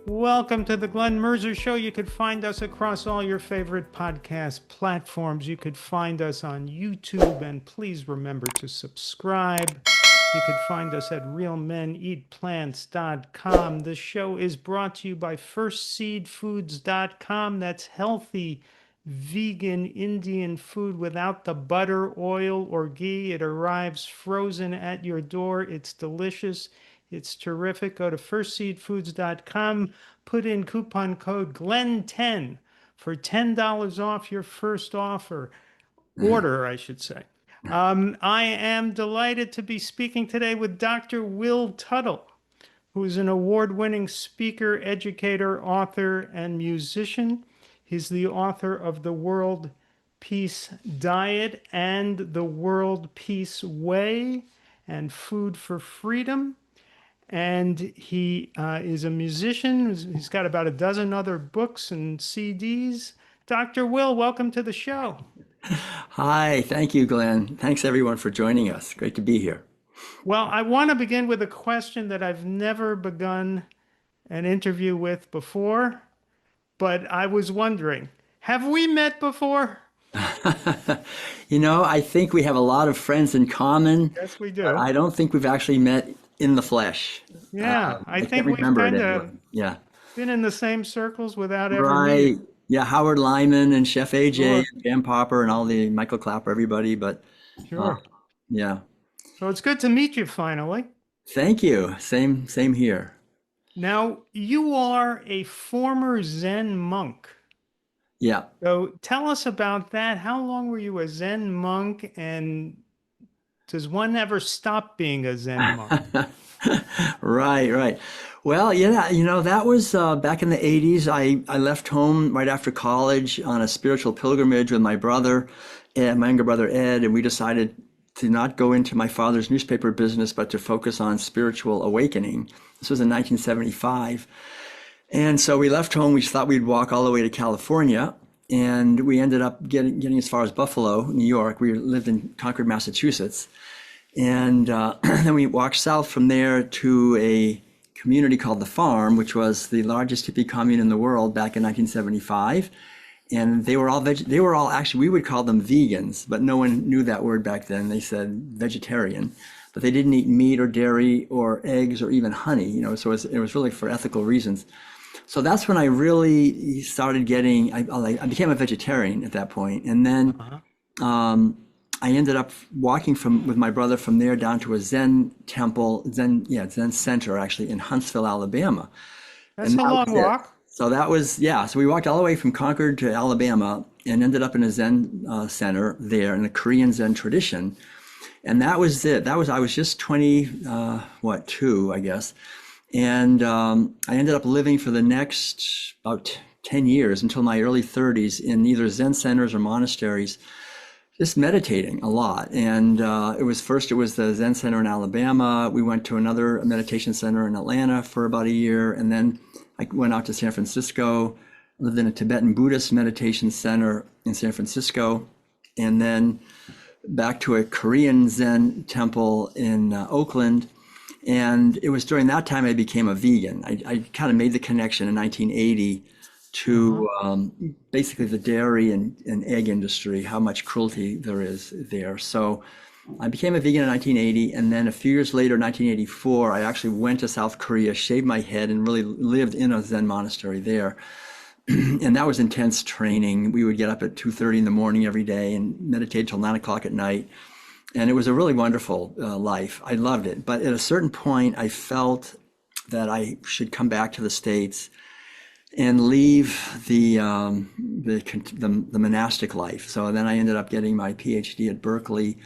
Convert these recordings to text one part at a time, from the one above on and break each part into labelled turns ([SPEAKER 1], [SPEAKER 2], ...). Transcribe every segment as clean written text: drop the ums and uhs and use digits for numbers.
[SPEAKER 1] Welcome to the Glenn Merzer Show. You could find us across all your favorite podcast platforms. You could find us on YouTube, and please remember to subscribe. You could find us at realmeneatplants.com. The show is brought to you by firstseedfoods.com. That's healthy, vegan Indian food without the butter, oil, or ghee. It arrives frozen at your door. It's delicious. It's terrific. Go to firstseedfoods.com. Put in coupon code GLEN10 for $10 off your first order, I should say. I am delighted to be speaking today with Dr. Will Tuttle, who is an award-winning speaker, educator, author, and musician. He's the author of The World Peace Diet and The World Peace Way and Food for Freedom. And he is a musician. He's got about a dozen other books and CDs. Dr. Will, welcome to the show.
[SPEAKER 2] Hi, thank you, Glenn. Thanks everyone for joining us. Great to be here.
[SPEAKER 1] Well, I want to begin with a question that I've never begun an interview with before, but I was wondering, have we met before?
[SPEAKER 2] I think we have a lot of friends in common.
[SPEAKER 1] Yes, we do.
[SPEAKER 2] But I don't think we've actually met in the flesh.
[SPEAKER 1] Yeah, I think
[SPEAKER 2] can't
[SPEAKER 1] we've
[SPEAKER 2] remember it
[SPEAKER 1] kind
[SPEAKER 2] anyway.
[SPEAKER 1] of
[SPEAKER 2] Yeah.
[SPEAKER 1] been in the same circles without ever
[SPEAKER 2] Right.
[SPEAKER 1] meeting.
[SPEAKER 2] Yeah, Howard Lyman and Chef AJ
[SPEAKER 1] Sure.
[SPEAKER 2] and Jan Popper and all the Michael Clapper, everybody. But
[SPEAKER 1] Sure.
[SPEAKER 2] yeah.
[SPEAKER 1] So it's good to meet you finally.
[SPEAKER 2] Thank you. Same here.
[SPEAKER 1] Now, you are a former Zen monk.
[SPEAKER 2] Yeah.
[SPEAKER 1] So tell us about that. How long were you a Zen monk, and does one ever stop being a Zen monk?
[SPEAKER 2] Right. Well, yeah, that was back in the 80s. I left home right after college on a spiritual pilgrimage with my brother and my younger brother Ed, and we decided to not go into my father's newspaper business, but to focus on spiritual awakening. This was in 1975. And so we left home. We thought we'd walk all the way to California, and we ended up getting as far as Buffalo, New York. We lived in Concord, Massachusetts. And then we walked south from there to a community called The Farm, which was the largest hippie commune in the world back in 1975. And they were all actually, we would call them vegans, but no one knew that word back then. They said vegetarian, but they didn't eat meat or dairy or eggs or even honey, so it was really for ethical reasons. So that's when I really started getting, I became a vegetarian at that point. And then I ended up walking with my brother from there down to a Zen temple, Zen center actually in Huntsville, Alabama.
[SPEAKER 1] That's a long walk.
[SPEAKER 2] So that was, so we walked all the way from Concord to Alabama and ended up in a Zen center there in a Korean Zen tradition. And that was it. I was just 22, I guess. And I ended up living for the next about 10 years until my early 30s in either Zen centers or monasteries, just meditating a lot. And it was the Zen center in Alabama. We went to another meditation center in Atlanta for about a year. And then I went out to San Francisco, lived in a Tibetan Buddhist meditation center in San Francisco, and then back to a Korean Zen temple in Oakland. And it was during that time I became a vegan. I kind of made the connection in 1980 to basically the dairy and egg industry, how much cruelty there is there. So I became a vegan in 1980, and then a few years later, 1984, I actually went to South Korea, shaved my head, and really lived in a Zen monastery there. And that was intense training. We would get up at 2:30 in the morning every day and meditate till 9 o'clock at night. And it was a really wonderful life. I loved it. But at a certain point, I felt that I should come back to the States and leave the monastic life. So then I ended up getting my PhD at Berkeley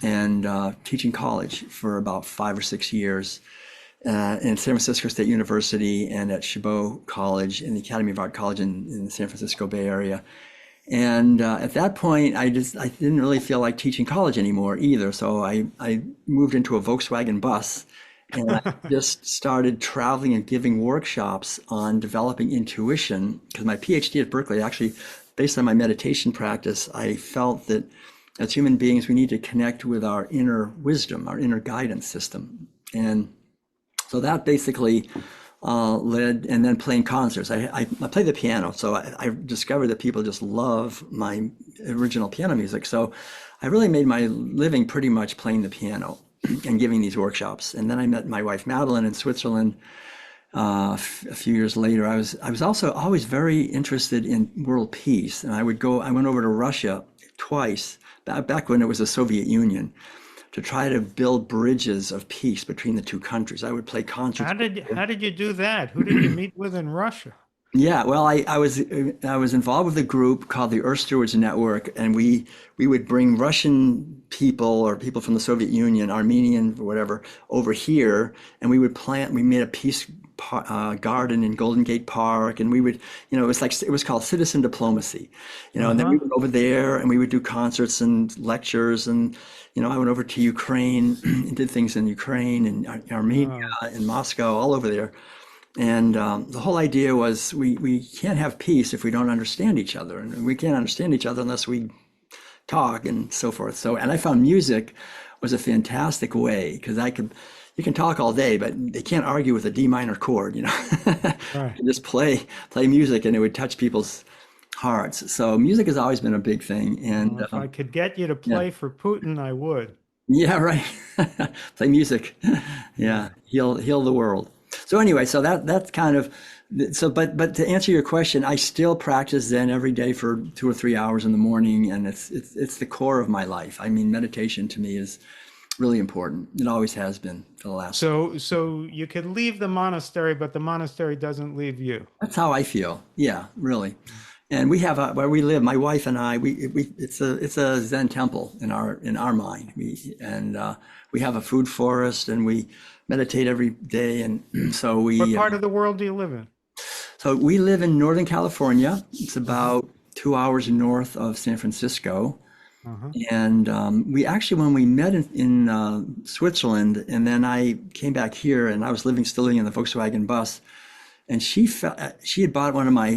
[SPEAKER 2] and teaching college for about 5 or 6 years in San Francisco State University and at Chabot College and the Academy of Art College in the San Francisco Bay Area. And at that point, I didn't really feel like teaching college anymore either. So I moved into a Volkswagen bus, and I just started traveling and giving workshops on developing intuition. Because my PhD at Berkeley, actually, based on my meditation practice, I felt that as human beings, we need to connect with our inner wisdom, our inner guidance system. And so that basically led, and then playing concerts. I play the piano, so I discovered that people just love my original piano music. So I really made my living pretty much playing the piano and giving these workshops. And then I met my wife Madeline in Switzerland a few years later. I was also always very interested in world peace, and I went over to Russia twice back when it was the Soviet Union to try to build bridges of peace between the two countries. I would play concerts.
[SPEAKER 1] How did you do that? Who did you meet with in Russia?
[SPEAKER 2] Yeah, well, I was involved with a group called the Earth Stewards Network, and we would bring Russian people or people from the Soviet Union, Armenian or whatever, over here, and we would plant. We made a peace garden in Golden Gate Park, and we would, it was called citizen diplomacy, and then we
[SPEAKER 1] Uh-huh.
[SPEAKER 2] went over there and we would do concerts and lectures, and I went over to Ukraine and did things in Ukraine and Armenia
[SPEAKER 1] Wow.
[SPEAKER 2] and Moscow, all over there. And the whole idea was we can't have peace if we don't understand each other, and we can't understand each other unless we talk and so forth. So, and I found music was a fantastic way because you can talk all day, but they can't argue with a D minor chord,
[SPEAKER 1] Right.
[SPEAKER 2] You just play music and it would touch people's hearts. So music has always been a big thing.
[SPEAKER 1] Well,
[SPEAKER 2] And
[SPEAKER 1] if I could get you to
[SPEAKER 2] yeah,
[SPEAKER 1] play for Putin, I would.
[SPEAKER 2] yeah, right. Play music.
[SPEAKER 1] Yeah.
[SPEAKER 2] Yeah, heal the world. So anyway, so that's kind of so. But to answer your question, I still practice Zen every day for 2 or 3 hours in the morning, and it's the core of my life. I mean, meditation to me is really important. It always has been for the last.
[SPEAKER 1] So you could leave the monastery, but the monastery doesn't leave you.
[SPEAKER 2] That's how I feel. Yeah, really. And we have where we live. My wife and I, we it's a Zen temple in our mind. We have a food forest, and we meditate every day. And so
[SPEAKER 1] What
[SPEAKER 2] we
[SPEAKER 1] part of the world do you live in?
[SPEAKER 2] so we live in Northern California. It's
[SPEAKER 1] Uh-huh.
[SPEAKER 2] about 2 hours north of San Francisco.
[SPEAKER 1] Uh-huh.
[SPEAKER 2] And we actually, when we met in Switzerland, and then I came back here, and I was still living in the Volkswagen bus, and she had bought one of my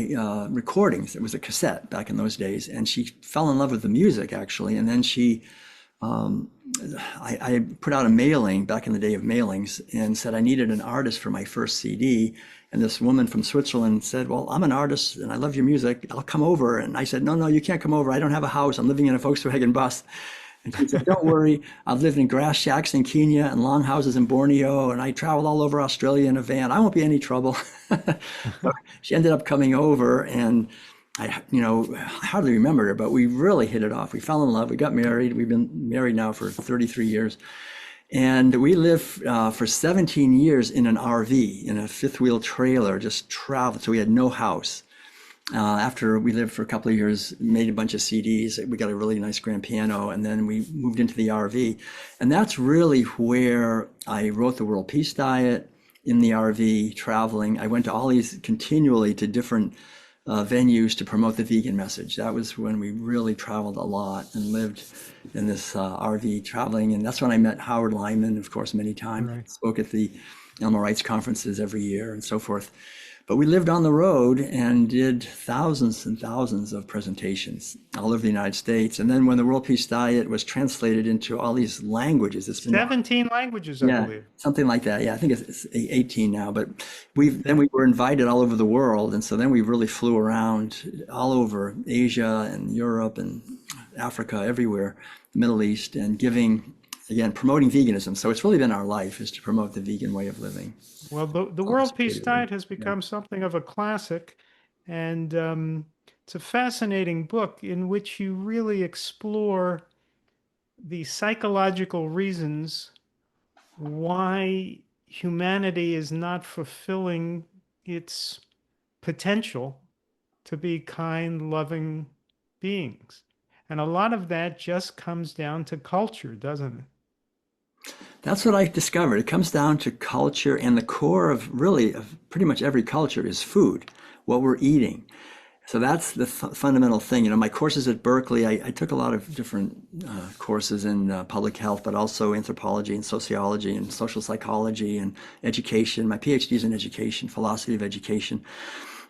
[SPEAKER 2] recordings. It was a cassette back in those days, and she fell in love with the music actually. And then I put out a mailing back in the day of mailings and said I needed an artist for my first CD. And this woman from Switzerland said, "Well, I'm an artist and I love your music. I'll come over." And I said, "No, no, you can't come over. I don't have a house. I'm living in a Volkswagen bus." And she said, "Don't worry. I've lived in grass shacks in Kenya and long houses in Borneo, and I traveled all over Australia in a van. I won't be any trouble." So she ended up coming over, and I hardly remembered her, but we really hit it off. We fell in love. We got married. We've been married now for 33 years. And we lived for 17 years in an RV, in a fifth wheel trailer, just traveled. So we had no house. After we lived for a couple of years, made a bunch of CDs. We got a really nice grand piano, and then we moved into the RV. And that's really where I wrote the World Peace Diet in the RV, traveling. I went to all these continually to different venues to promote the vegan message. That was when we really traveled a lot and lived in this RV traveling. And that's when I met Howard Lyman, of course, many times.
[SPEAKER 1] Right.
[SPEAKER 2] Spoke at the animal rights conferences every year and so forth. But we lived on the road and did thousands and thousands of presentations all over the United States. And then when the World Peace Diet was translated into all these languages, it's been
[SPEAKER 1] 17 languages, I
[SPEAKER 2] yeah,
[SPEAKER 1] believe.
[SPEAKER 2] something like that. Yeah, I think it's 18 now, but we were invited all over the world, and so then we really flew around all over Asia and Europe and Africa, everywhere, the Middle East, and promoting veganism. So it's really been our life is to promote the vegan way of living.
[SPEAKER 1] Well, the World Peace Diet has become something of a classic, and it's a fascinating book in which you really explore the psychological reasons why humanity is not fulfilling its potential to be kind, loving beings. And a lot of that just comes down to culture, doesn't it?
[SPEAKER 2] That's what I discovered. It comes down to culture, and the core of pretty much every culture is food, what we're eating. So that's the fundamental thing. My courses at Berkeley, I took a lot of different courses in public health, but also anthropology and sociology and social psychology and education. My PhD is in education, philosophy of education.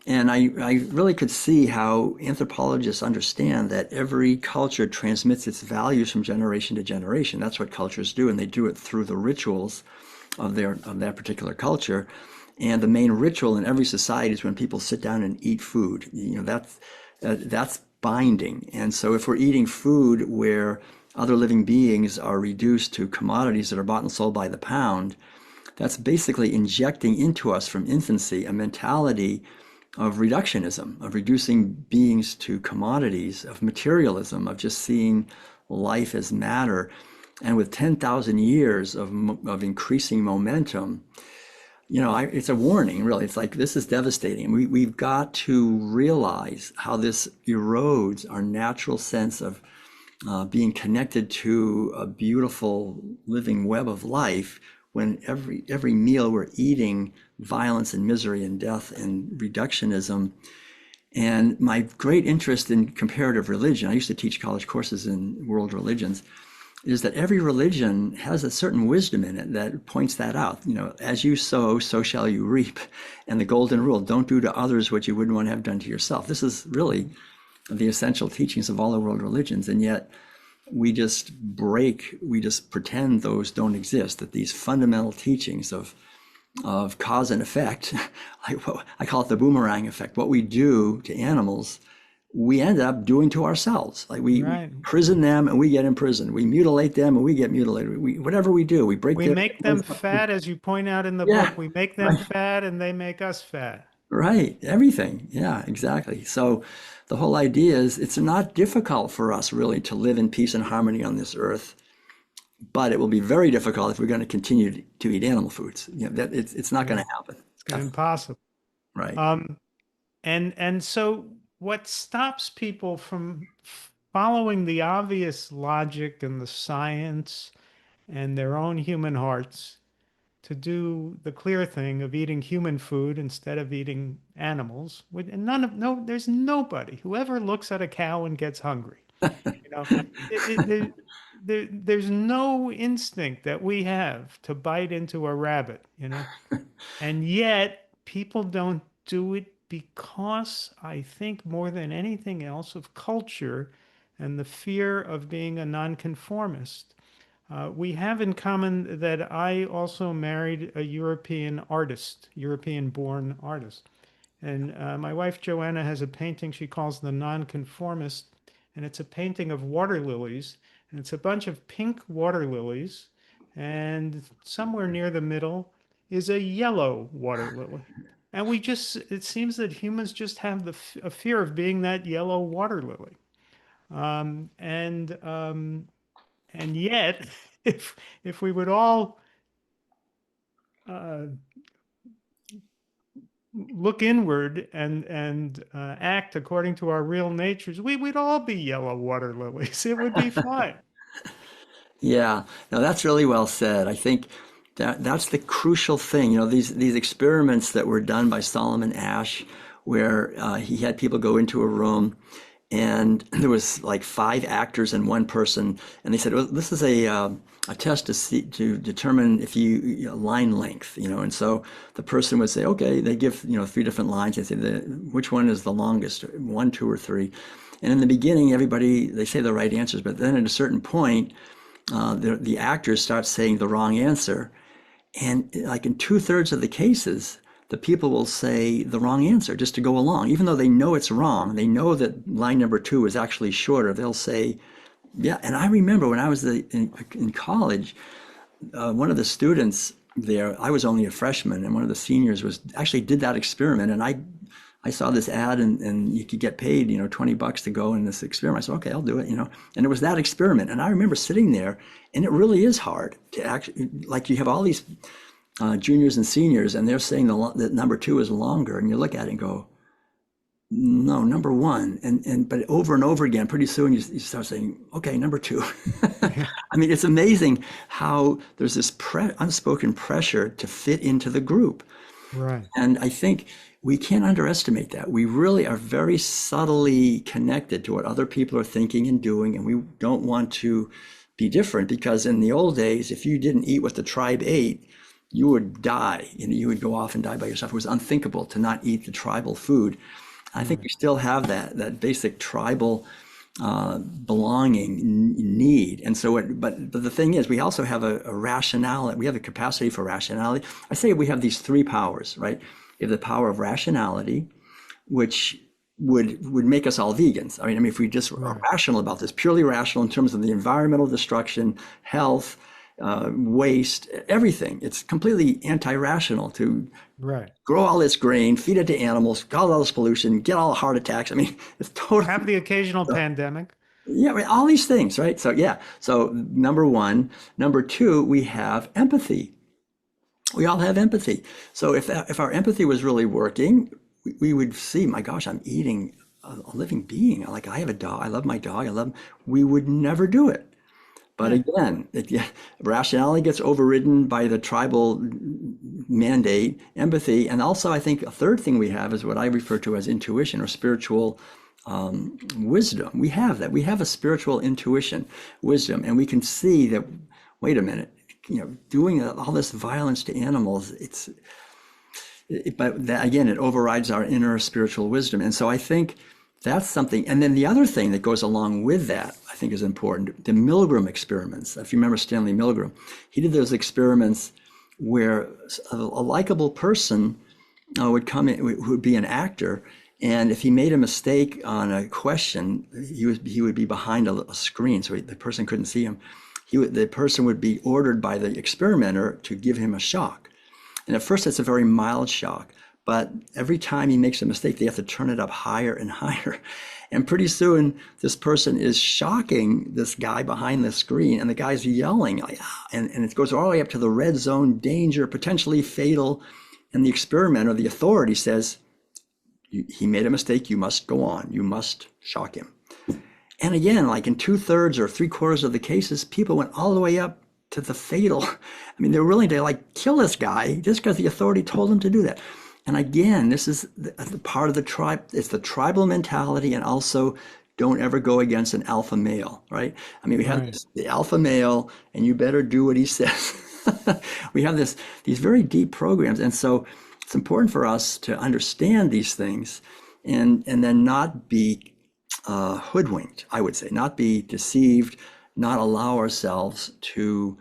[SPEAKER 2] And I really could see how anthropologists understand that every culture transmits its values from generation to generation. That's what cultures do, and they do it through the rituals of that particular culture. And the main ritual in every society is when people sit down and eat food. That's binding. And so if we're eating food where other living beings are reduced to commodities that are bought and sold by the pound, that's basically injecting into us from infancy a mentality of reductionism, of reducing beings to commodities, of materialism, of just seeing life as matter. And with 10,000 years of increasing momentum, it's a warning, really. It's like, this is devastating. We've got to realize how this erodes our natural sense of being connected to a beautiful living web of life, when every meal we're eating violence and misery and death and reductionism. And my great interest in comparative religion, I used to teach college courses in world religions, is that every religion has a certain wisdom in it that points that out. As you sow, so shall you reap. And the golden rule, don't do to others what you wouldn't want to have done to yourself. This is really the essential teachings of all the world religions. And yet we just pretend those don't exist, that these fundamental teachings of cause and effect, I call it the boomerang effect. What we do to animals, we end up doing to ourselves. Like we
[SPEAKER 1] Right.
[SPEAKER 2] imprison them and we get imprisoned. We mutilate them and we get mutilated. Whatever we do, we break
[SPEAKER 1] We
[SPEAKER 2] their
[SPEAKER 1] make them fat, as you point out in the
[SPEAKER 2] yeah,
[SPEAKER 1] book. We make them
[SPEAKER 2] right,
[SPEAKER 1] fat and they make us fat.
[SPEAKER 2] right, everything. Yeah, exactly. So the whole idea is, it's not difficult for us really to live in peace and harmony on this earth, but it will be very difficult if we're going to continue to eat animal foods. That it's not going
[SPEAKER 1] Yeah,
[SPEAKER 2] to happen.
[SPEAKER 1] it's impossible.
[SPEAKER 2] Right.
[SPEAKER 1] Um, and so what stops people from following the obvious logic and the science and their own human hearts to do the clear thing of eating human food instead of eating animals? And there's nobody who ever looks at a cow and gets hungry. You know, there's no instinct that we have to bite into a rabbit. And yet people don't do it because, I think, more than anything else, of culture and the fear of being a nonconformist. We have in common that I also married a European artist, European-born artist. And my wife Joanna has a painting she calls The Nonconformist, and it's a painting of water lilies, and it's a bunch of pink water lilies, and somewhere near the middle is a yellow water lily. And it seems that humans just have a fear of being that yellow water lily. Um, and um, and yet, if we would all uh, look inward and act according to our real natures, we'd all be yellow water lilies. It would be fine.
[SPEAKER 2] Yeah, no, that's really well said. I think that's the crucial thing. These experiments that were done by Solomon Asch, where he had people go into a room, and there was like 5 actors and 1 person, and they said, well, this is a test to determine if line length, and so the person would say, okay, they give 3 different lines. They say which one is the longest, 1, 2, or 3. And in the beginning, they say the right answers, but then at a certain point, the actors start saying the wrong answer. And like in 2/3 of the cases, the people will say the wrong answer just to go along. Even though they know it's wrong, they know that line number 2 is actually shorter, they'll say, yeah. And I remember when I was in college, one of the students there, I was only a freshman, and one of the seniors actually did that experiment. And I saw this ad, and you could get paid, $20 to go in this experiment. I said, okay, I'll do it, And it was that experiment. And I remember sitting there, and it really is hard to actually, like, you have all these juniors and seniors, and they're saying that number 2 is longer. And you look at it and go, no, number 1. But over and over again, pretty soon you start saying, okay, number 2.
[SPEAKER 1] Yeah.
[SPEAKER 2] I mean, it's amazing how there's this unspoken pressure to fit into the group.
[SPEAKER 1] Right.
[SPEAKER 2] And I think we can't underestimate that. We really are very subtly connected to what other people are thinking and doing, and we don't want to be different, because in the old days, if you didn't eat what the tribe ate, you would die. You would go off and die by yourself. It was unthinkable to not eat the tribal food. I think we still have that basic tribal belonging, need. And so, but the thing is, we also have a rationality. We have a capacity for rationality. I say we have these three powers, right? We have the power of rationality, which would make us all vegans. I mean, if we just are
[SPEAKER 1] Right.
[SPEAKER 2] rational about this, purely rational in terms of the environmental destruction, health, waste, everything. It's completely anti-rational to
[SPEAKER 1] Right.
[SPEAKER 2] grow all this grain, feed it to animals, cause all this pollution, get all the heart attacks. I mean, it's
[SPEAKER 1] Have
[SPEAKER 2] totally,
[SPEAKER 1] the occasional pandemic.
[SPEAKER 2] yeah, right, all these things, right? So, yeah. So, number one. Number two, we have empathy. We all have empathy. So, if our empathy was really working, we would see, my gosh, I'm eating a living being. Like, I have a dog. I love my dog. I love him. We would never do it. But
[SPEAKER 1] Yeah.
[SPEAKER 2] again, yeah, rationality gets overridden by the tribal mandate, empathy. And also, I think a third thing we have is what I refer to as intuition or spiritual wisdom. We have that. We have a spiritual intuition, wisdom, and we can see that, wait a minute, doing all this violence to animals, but that, again, it overrides our inner spiritual wisdom. And so I think that's something. And then the other thing that goes along with that, I think, is important. The Milgram experiments. If you remember Stanley Milgram, he did those experiments where a likable person would come in, who would be an actor, and if he made a mistake on a question, he would be behind a screen, so the person couldn't see him. The person would be ordered by the experimenter to give him a shock. And at first, it's a very mild shock, but every time he makes a mistake, they have to turn it up higher and higher. And pretty soon, this person is shocking this guy behind the screen, and the guy's yelling, like, "Ah," and it goes all the way up to the red zone, danger, potentially fatal. And the experimenter, the authority says, he made a mistake, you must go on, you must shock him. And again, like in 2/3 or 3/4 of the cases, people went all the way up to the fatal. I mean, they're willing to like kill this guy just because the authority told them to do that. And again, this is the part of the tribe. It's the tribal mentality, and also don't ever go against an alpha male, right? I mean, we have
[SPEAKER 1] Right.
[SPEAKER 2] the alpha male, and you better do what he says. We have these very deep programs, and so it's important for us to understand these things, and then not be hoodwinked. I would say not be deceived, not allow ourselves to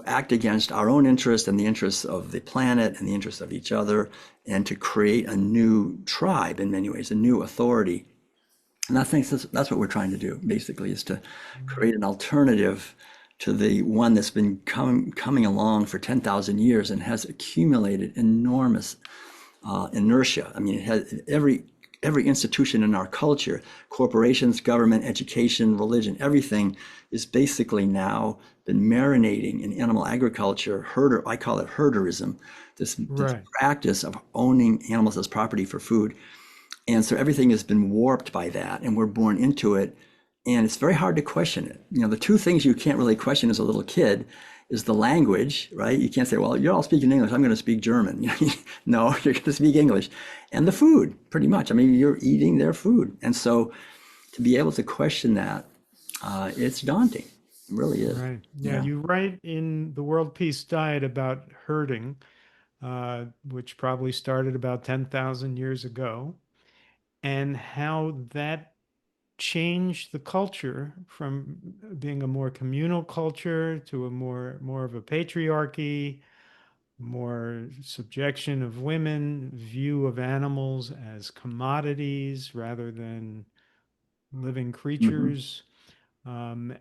[SPEAKER 2] act against our own interests and the interests of the planet and the interests of each other, and to create a new tribe in many ways, a new authority. And I think that's what we're trying to do, basically, is to create an alternative to the one that's been coming along for 10,000 years and has accumulated enormous inertia. I mean, it has every institution in our culture, corporations, government, education, religion, everything is basically now been marinating in animal agriculture, I call it herderism, this
[SPEAKER 1] Right.
[SPEAKER 2] practice of owning animals as property for food. And so everything has been warped by that, and we're born into it. And it's very hard to question it. The two things you can't really question as a little kid is the language, right? You can't say, well, you're all speaking English, I'm going to speak German. No, you're going to speak English. And the food, pretty much. I mean, you're eating their food. And so to be able to question that, it's daunting. It really is.
[SPEAKER 1] Right. Yeah.
[SPEAKER 2] Yeah.
[SPEAKER 1] You write in the World Peace Diet about herding, which probably started about 10,000 years ago, and how that changed the culture from being a more communal culture to a more of a patriarchy, more subjection of women, view of animals as commodities rather than living
[SPEAKER 2] Hmm.
[SPEAKER 1] creatures. And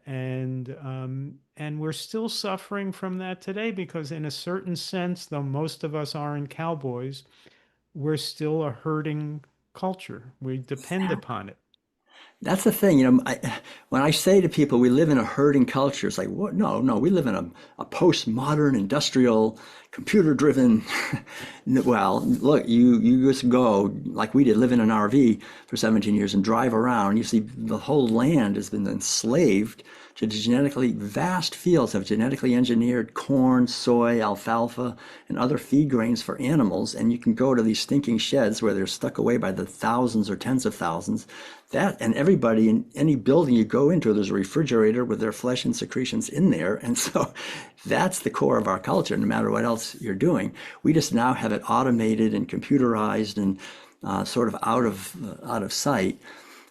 [SPEAKER 1] we're still suffering from that today because, in a certain sense, though most of us aren't cowboys, we're still a herding culture. We depend upon it.
[SPEAKER 2] That's the thing, when I say to people we live in a herding culture, it's like, what? No, no, we live in a postmodern, industrial, computer-driven. Well, look, you just go like we did, live in an RV for 17 years and drive around. You see, the whole land has been enslaved to genetically vast fields of genetically engineered corn, soy, alfalfa, and other feed grains for animals. And you can go to these stinking sheds where they're stuck away by the thousands or tens of thousands. That, and everybody in any building you go into, there's a refrigerator with their flesh and secretions in there. And so that's the core of our culture, no matter what else you're doing. We just now have it automated and computerized and sort of out of sight.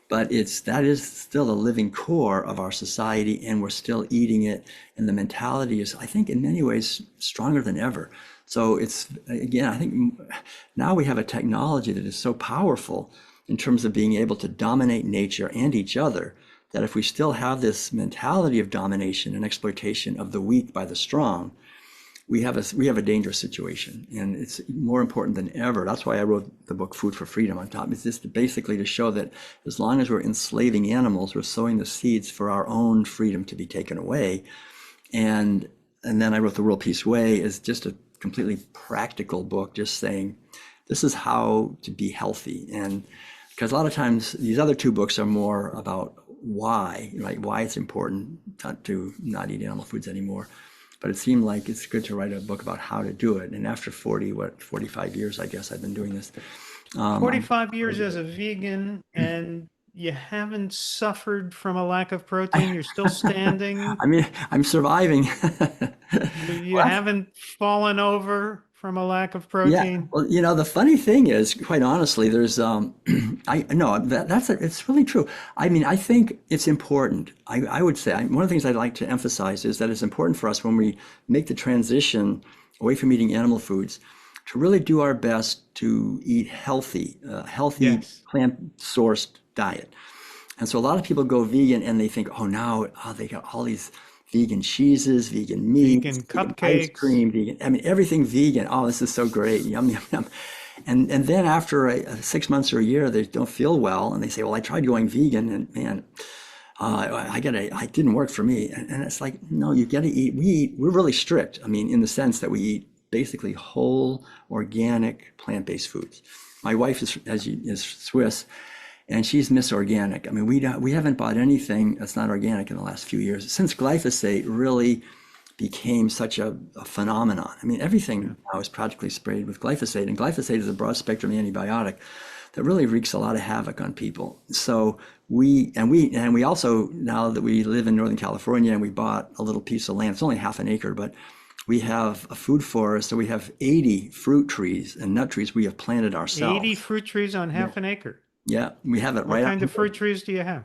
[SPEAKER 2] but that is still a living core of our society, and we're still eating it. And the mentality is, I think, in many ways stronger than ever. So it's, again, I think now we have a technology that is so powerful in terms of being able to dominate nature and each other, that if we still have this mentality of domination and exploitation of the weak by the strong, we have a dangerous situation, and it's more important than ever. That's why I wrote the book Food for Freedom on top. It's just basically to show that as long as we're enslaving animals, we're sowing the seeds for our own freedom to be taken away. And then I wrote The World Peace Way as just a completely practical book, just saying this is how to be healthy. And because a lot of times these other two books are more about why, right? Why it's important to not eat animal foods anymore. But it seemed like it's good to write a book about how to do it. And after 45 years, I guess I've been doing this.
[SPEAKER 1] 45 years as a vegan, and you haven't suffered from a lack of protein. You're still standing.
[SPEAKER 2] I mean, I'm surviving.
[SPEAKER 1] You
[SPEAKER 2] Well,
[SPEAKER 1] haven't fallen over from a lack of
[SPEAKER 2] yeah.
[SPEAKER 1] protein.
[SPEAKER 2] Well, the funny thing is, quite honestly, there's I no it's really true. I mean, I think it's important. I would say one of the things I'd like to emphasize is that it's important for us when we make the transition away from eating animal foods to really do our best to eat healthy
[SPEAKER 1] Yes.
[SPEAKER 2] plant-sourced diet. And so a lot of people go vegan and they think, they got all these vegan cheeses, vegan meats,
[SPEAKER 1] Vegan
[SPEAKER 2] vegan ice
[SPEAKER 1] cupcakes.
[SPEAKER 2] cream, vegan, I mean, everything vegan. Oh, this is so great. Yum, yum, yum. And then after 6 months or a year, they don't feel well. And they say, well, I tried going vegan and man, it didn't work for me. And it's like, no, you got to eat. We're really strict. I mean, in the sense that we eat basically whole, organic, plant-based foods. My wife is Swiss, and she's Miss Organic. I mean, we haven't bought anything that's not organic in the last few years since glyphosate really became such a phenomenon. I mean, everything now is practically sprayed with glyphosate, and glyphosate is a broad spectrum antibiotic that really wreaks a lot of havoc on people. So we also, now that we live in Northern California and we bought a little piece of land, it's only half an acre, but we have a food forest. So we have 80 fruit trees and nut trees we have planted
[SPEAKER 1] 80
[SPEAKER 2] ourselves.
[SPEAKER 1] fruit trees on
[SPEAKER 2] Yeah.
[SPEAKER 1] half an acre.
[SPEAKER 2] Yeah, we have it
[SPEAKER 1] What
[SPEAKER 2] right out
[SPEAKER 1] kind of fruit
[SPEAKER 2] here.
[SPEAKER 1] trees do you have?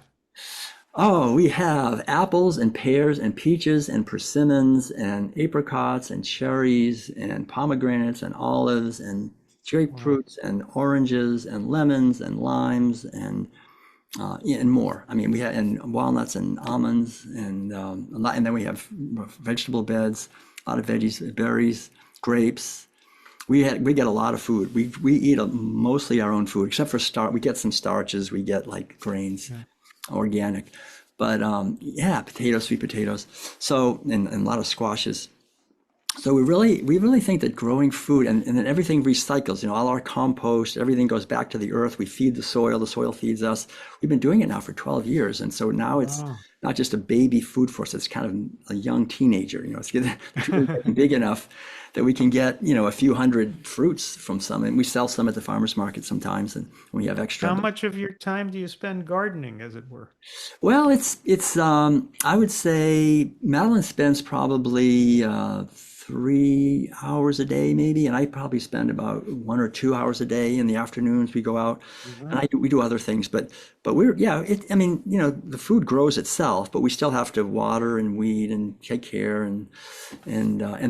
[SPEAKER 2] Oh, we have apples and pears and peaches and persimmons and apricots and cherries and pomegranates and olives and
[SPEAKER 1] Wow.
[SPEAKER 2] grapefruits and oranges and lemons and limes yeah, and more. I mean, we have and walnuts and almonds and a lot, and then we have vegetable beds, a lot of veggies, berries, grapes. We get a lot of food. We eat mostly our own food, except for we get some starches. We get like grains,
[SPEAKER 1] Yeah.
[SPEAKER 2] organic, but yeah, potatoes, sweet potatoes. So and a lot of squashes. So we really think that growing food and then everything recycles, all our compost, everything goes back to the earth. We feed the soil feeds us. We've been doing it now for 12 years. And so now it's
[SPEAKER 1] Wow.
[SPEAKER 2] not just a baby food force, it's kind of a young teenager, it's getting big enough that we can get, a few hundred fruits from some, and we sell some at the farmer's market sometimes, and we have extra.
[SPEAKER 1] How much of your time do you spend gardening, as it were?
[SPEAKER 2] Well, it's I would say Madeline spends probably 3 hours a day maybe, and I probably spend about 1 or 2 hours a day in the afternoons. We go out, and
[SPEAKER 1] Mhm.
[SPEAKER 2] we do other things, but we're yeah. I mean, the food grows itself, but we still have to water and weed and take care and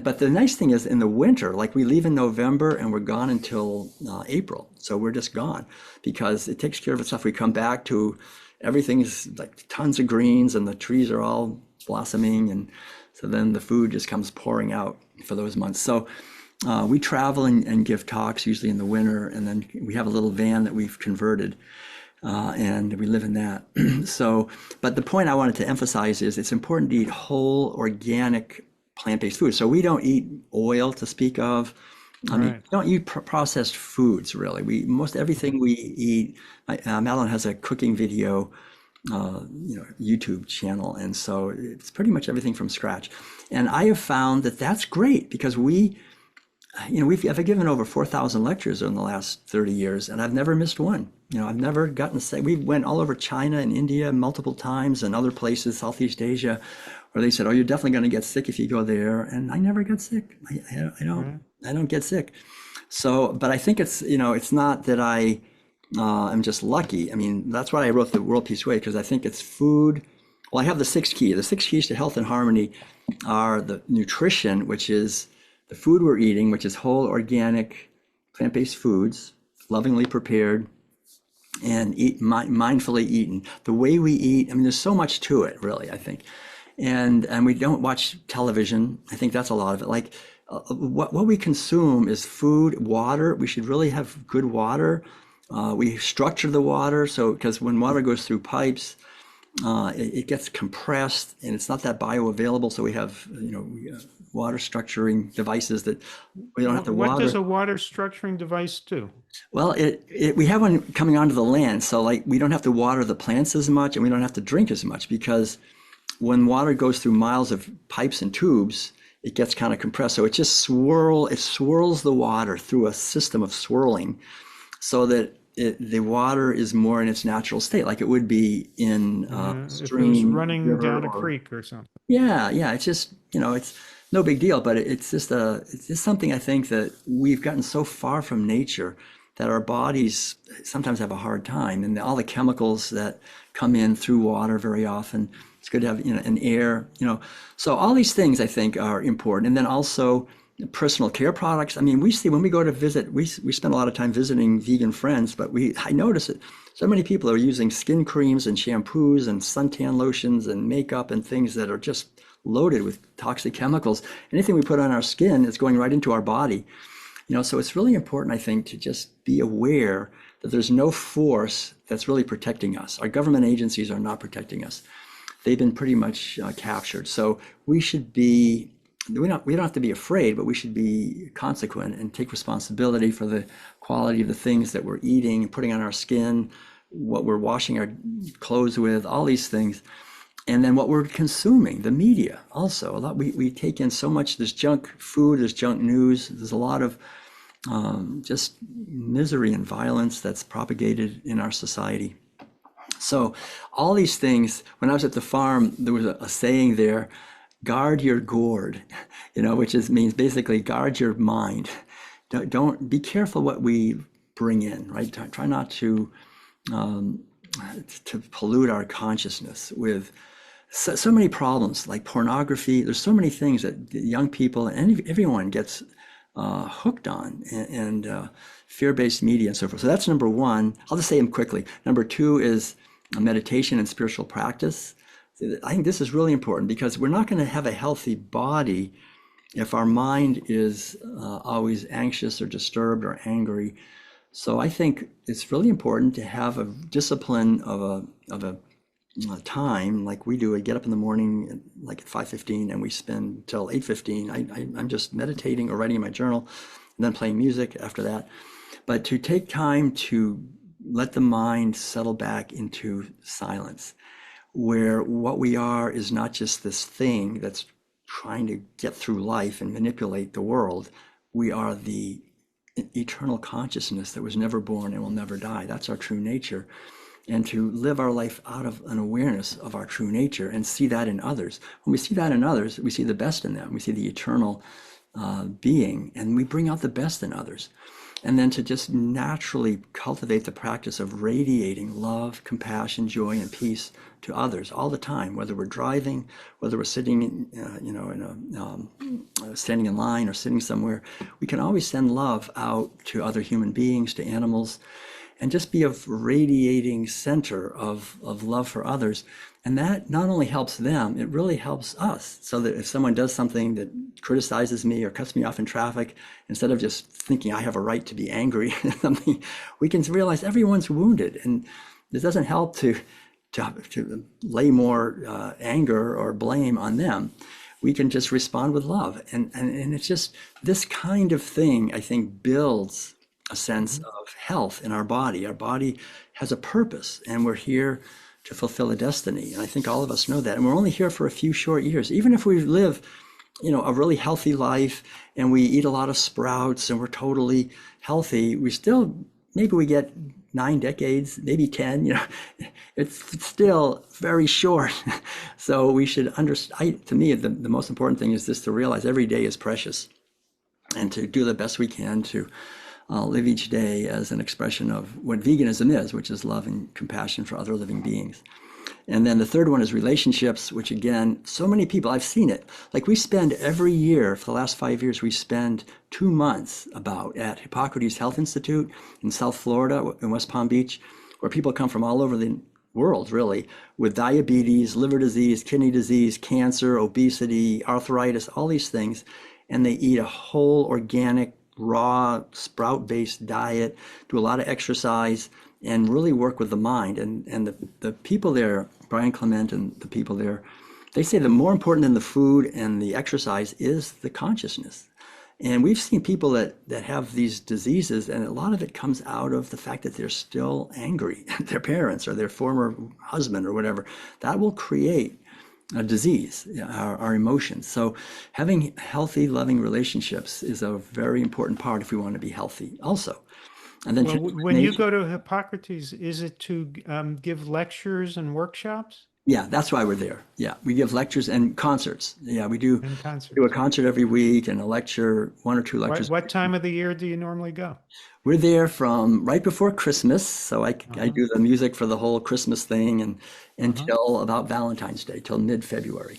[SPEAKER 2] but the nice thing is in the winter, like we leave in November and we're gone until April, so we're just gone because it takes care of itself. We come back to everything's like tons of greens and the trees are all blossoming, and so then the food just comes pouring out for those months. So we travel and give talks usually in the winter, and then we have a little van that we've converted, and we live in that. So, but the point I wanted to emphasize is it's important to eat whole, organic, plant-based food. So we don't eat oil to speak of. I mean,
[SPEAKER 1] Right.
[SPEAKER 2] we don't eat processed foods really. Most everything we eat. Madeline has a cooking video, YouTube channel, and so it's pretty much everything from scratch. And I have found that that's great because I've given over 4,000 lectures in the last 30 years, and I've never missed one. I've never gotten sick. We went all over China and India multiple times and other places, Southeast Asia, where they said, "Oh, you're definitely going to get sick if you go there," and I never got sick. I don't
[SPEAKER 1] Right.
[SPEAKER 2] I don't get sick. So, but I think it's not that I I'm just lucky. I mean, that's why I wrote the World Peace Way, because I think it's food. Well, I have the six keys. The six keys to health and harmony are the nutrition, which is the food we're eating, which is whole, organic, plant-based foods, lovingly prepared, and mindfully eaten. The way we eat, I mean, there's so much to it, really, I think. And we don't watch television. I think that's a lot of it. Like what we consume is food, water. We should really have good water. We structure the water, so because when water goes through pipes, it gets compressed and it's not that bioavailable. So we have, water structuring devices that we don't have to
[SPEAKER 1] What does
[SPEAKER 2] water.
[SPEAKER 1] a water structuring device do?
[SPEAKER 2] Well, we have one coming onto the land, so like we don't have to water the plants as much, and we don't have to drink as much, because when water goes through miles of pipes and tubes, it gets kind of compressed. So it swirls the water through a system of swirling, so that the water is more in its natural state, like it would be in a
[SPEAKER 1] If it was
[SPEAKER 2] stream,
[SPEAKER 1] running
[SPEAKER 2] river,
[SPEAKER 1] down a
[SPEAKER 2] or
[SPEAKER 1] creek or something.
[SPEAKER 2] yeah. It's just, it's no big deal, but it's just something I think that we've gotten so far from nature that our bodies sometimes have a hard time, and all the chemicals that come in through water very often. It's good to have, an air, So all these things I think are important, and then also personal care products. I mean, we see when we go to visit, we spend a lot of time visiting vegan friends, but I notice it. So many people are using skin creams and shampoos and suntan lotions and makeup and things that are just loaded with toxic chemicals. Anything we put on our skin is going right into our body. So it's really important, I think, to just be aware that there's no force that's really protecting us. Our government agencies are not protecting us. They've been pretty much captured. So we don't have to be afraid, but we should be consequent and take responsibility for the quality of the things that we're eating, putting on our skin, what we're washing our clothes with, all these things. And then what we're consuming, the media also. We take in so much, there's junk food, there's junk news, there's a lot of just misery and violence that's propagated in our society. So all these things, when I was at the farm, there was a saying there, guard your gourd, which means basically guard your mind. Don't be careful what we bring in, right? Try not to pollute our consciousness with so many problems like pornography. There's so many things that young people and everyone gets hooked on, and fear-based media and so forth. So that's number one. I'll just say them quickly. Number two is meditation and spiritual practice. I think this is really important, because we're not going to have a healthy body if our mind is always anxious or disturbed or angry. So I think it's really important to have a discipline of a time like we do. I get up in the morning like at 5:15, and we spend till 8:15. I'm just meditating or writing in my journal, and then playing music after that. But to take time to let the mind settle back into silence, where what we are is not just this thing that's trying to get through life and manipulate the world. We are the eternal consciousness that was never born and will never die. That's our true nature. And to live our life out of an awareness of our true nature and see that in others. When we see that in others, we see the best in them. We see the eternal being, and we bring out the best in others. And then to just naturally cultivate the practice of radiating love, compassion, joy, and peace to others all the time, whether we're driving, whether we're sitting, standing in line or sitting somewhere. We can always send love out to other human beings, to animals, and just be a radiating center of love for others. And that not only helps them, it really helps us. So that if someone does something that criticizes me or cuts me off in traffic, instead of just thinking I have a right to be angry at something, we can realize everyone's wounded. And it doesn't help to lay more anger or blame on them. We can just respond with love. And it's just this kind of thing, I think, builds a sense of health in our body. Our body has a purpose, and we're here to fulfill a destiny. And I think all of us know that. And we're only here for a few short years. Even if we live, a really healthy life and we eat a lot of sprouts and we're totally healthy, maybe we get 9 decades, maybe 10, it's still very short. So we should understand, to me, the most important thing is just to realize every day is precious, and to do the best we can to live each day as an expression of what veganism is, which is love and compassion for other living beings. And then the third one is relationships, which again, so many people, I've seen it. Like we spend every year for the last 5 years, we spend 2 months about at Hippocrates Health Institute in South Florida, in West Palm Beach, where people come from all over the world, really, with diabetes, liver disease, kidney disease, cancer, obesity, arthritis, all these things. And they eat a whole organic, raw, sprout-based diet, do a lot of exercise, and really work with the mind. And the people there, Brian Clement and the people there, they say that more important than the food and the exercise is the consciousness. And we've seen people that have these diseases, and a lot of it comes out of the fact that they're still angry at their parents or their former husband or whatever. That will create a disease, our emotions. So having healthy, loving relationships is a very important part if we want to be healthy also. And then
[SPEAKER 1] Well,
[SPEAKER 2] connect with
[SPEAKER 1] when you
[SPEAKER 2] nature.
[SPEAKER 1] go to Hippocrates, is it to give lectures and workshops
[SPEAKER 2] Yeah, that's why we're there. Yeah, we give lectures and concerts. Yeah, we
[SPEAKER 1] and
[SPEAKER 2] do a
[SPEAKER 1] concerts?
[SPEAKER 2] concert every week and a lecture, one or two
[SPEAKER 1] What
[SPEAKER 2] lectures.
[SPEAKER 1] what time of the year do you normally go?
[SPEAKER 2] We're there from right before Christmas, so I
[SPEAKER 1] Uh-huh.
[SPEAKER 2] do the music for the whole Christmas thing and
[SPEAKER 1] Uh-huh.
[SPEAKER 2] until about Valentine's Day, till mid-February.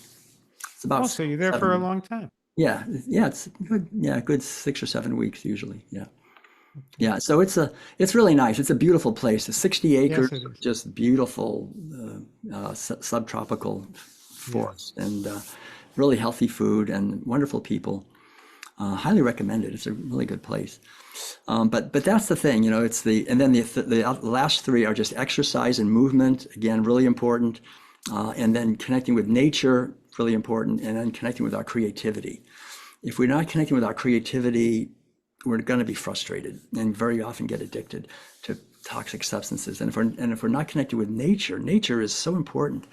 [SPEAKER 2] It's about
[SPEAKER 1] Oh,
[SPEAKER 2] six,
[SPEAKER 1] so you're there for a
[SPEAKER 2] 7.
[SPEAKER 1] long time.
[SPEAKER 2] Yeah, yeah, it's good. Yeah, good 6 or 7 weeks usually. Yeah.
[SPEAKER 1] Okay.
[SPEAKER 2] Yeah, so it's really nice. It's a beautiful place. It's 60 acres
[SPEAKER 1] Yes, it
[SPEAKER 2] of
[SPEAKER 1] is.
[SPEAKER 2] just beautiful subtropical
[SPEAKER 1] Yeah.
[SPEAKER 2] forest and really healthy food and wonderful people. Highly recommended. It's a really good place. But that's the thing, it's and then the last three are just exercise and movement. Again, really important. And then connecting with nature, really important. And then connecting with our creativity. If we're not connecting with our creativity, we're going to be frustrated and very often get addicted to toxic substances. And if we're not connected with nature, nature is so important.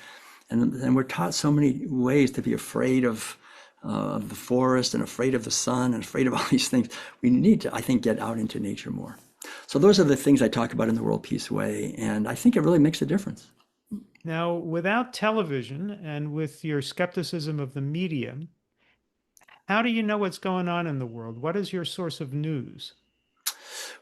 [SPEAKER 2] And we're taught so many ways to be afraid of the forest and afraid of the sun and afraid of all these things. We need to, I think, get out into nature more. So those are the things I talk about in the World Peace Way, and I think it really makes a difference.
[SPEAKER 1] Now, without television and with your skepticism of the media, how do you know what's going on in the world? What is your source of news?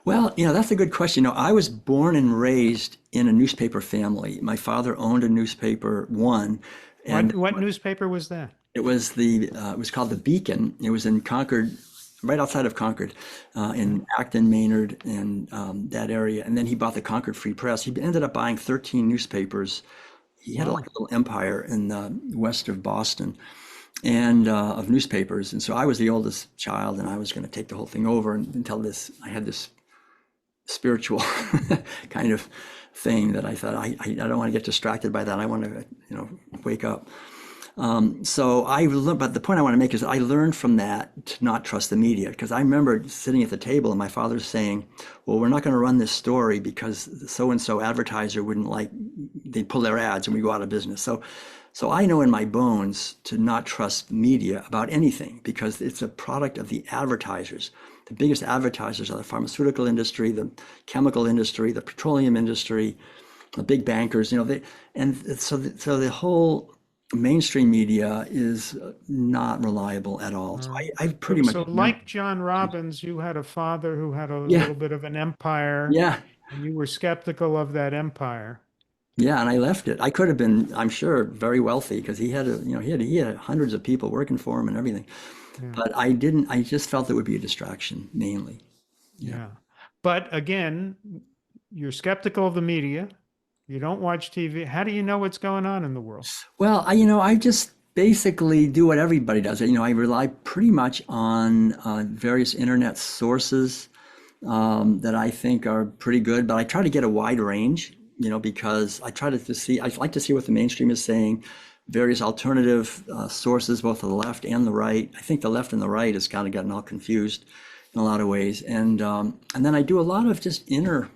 [SPEAKER 2] Well, that's a good question. I was born and raised in a newspaper family. My father owned a newspaper, one, and
[SPEAKER 1] What newspaper was that?
[SPEAKER 2] it was called the Beacon. It was in Concord, right outside of Concord, in Acton, Maynard, and that area. And then he bought the Concord Free Press. He ended up buying 13 newspapers. He had like
[SPEAKER 1] Wow.
[SPEAKER 2] a little empire in the west of Boston and of newspapers. And so I was the oldest child, and I was going to take the whole thing over until I had this spiritual kind of thing that I thought I don't want to get distracted by that. I want to wake up. So I learned, but the point I want to make is I learned from that to not trust the media, because I remember sitting at the table and my father saying, well, we're not going to run this story because so and so advertiser wouldn't like, they'd pull their ads and we go out of business. So I know in my bones to not trust media about anything, because it's a product of the advertisers. The biggest advertisers are the pharmaceutical industry, the chemical industry, the petroleum industry, the big bankers. So the whole mainstream media is not reliable at all. So I pretty much
[SPEAKER 1] So
[SPEAKER 2] never.
[SPEAKER 1] like John Robbins, you had a father who had a
[SPEAKER 2] Yeah,
[SPEAKER 1] little bit of an empire,
[SPEAKER 2] yeah,
[SPEAKER 1] and you were skeptical of that empire.
[SPEAKER 2] yeah. And I left it. I could have been, I'm sure, very wealthy because he had hundreds of people working for him and everything.
[SPEAKER 1] Yeah.
[SPEAKER 2] But I didn't. I just felt it would be a distraction mainly. Yeah.
[SPEAKER 1] Yeah. But again, you're skeptical of the media. You don't watch TV. How do you know what's going on in the world?
[SPEAKER 2] Well, I just basically do what everybody does. I rely pretty much on various internet sources that I think are pretty good, but I try to get a wide range, because I try to see, I like to see what the mainstream is saying, various alternative sources, both the left and the right. I think the left and the right has kind of gotten all confused in a lot of ways. And then I do a lot of just inner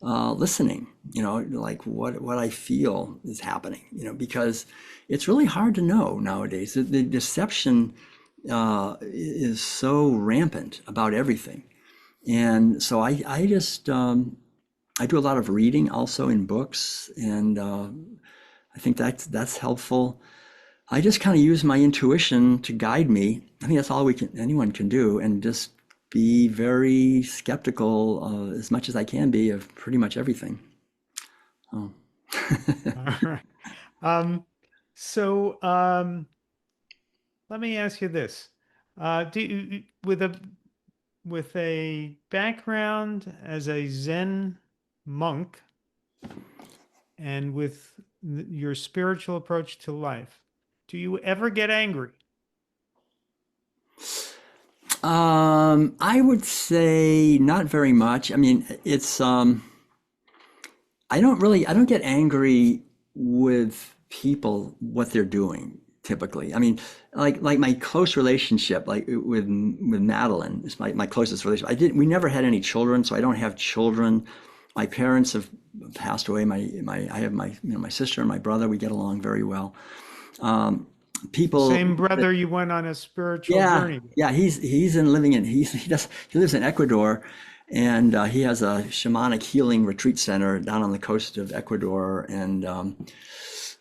[SPEAKER 2] listening, like what I feel is happening, because it's really hard to know nowadays. The deception is so rampant about everything. And so I just, I do a lot of reading also in books, and I think that's helpful. I just kind of use my intuition to guide me. I think that's all anyone can do, and just be very skeptical as much as I can be of pretty much everything. Oh.
[SPEAKER 1] All right. Um, so let me ask you this. Do you, with a background as a Zen monk and with your spiritual approach to life, do you ever get angry?
[SPEAKER 2] I would say not very much. I mean, I don't get angry with people, what they're doing typically. I mean, like my close relationship, like with Madeline is my closest relationship. We never had any children, so I don't have children. My parents have passed away. I have my sister and my brother. We get along very well.
[SPEAKER 1] The
[SPEAKER 2] People
[SPEAKER 1] same brother you went on a spiritual
[SPEAKER 2] Yeah,
[SPEAKER 1] journey with.
[SPEAKER 2] yeah, he's in living in he lives in Ecuador, and he has a shamanic healing retreat center down on the coast of Ecuador, and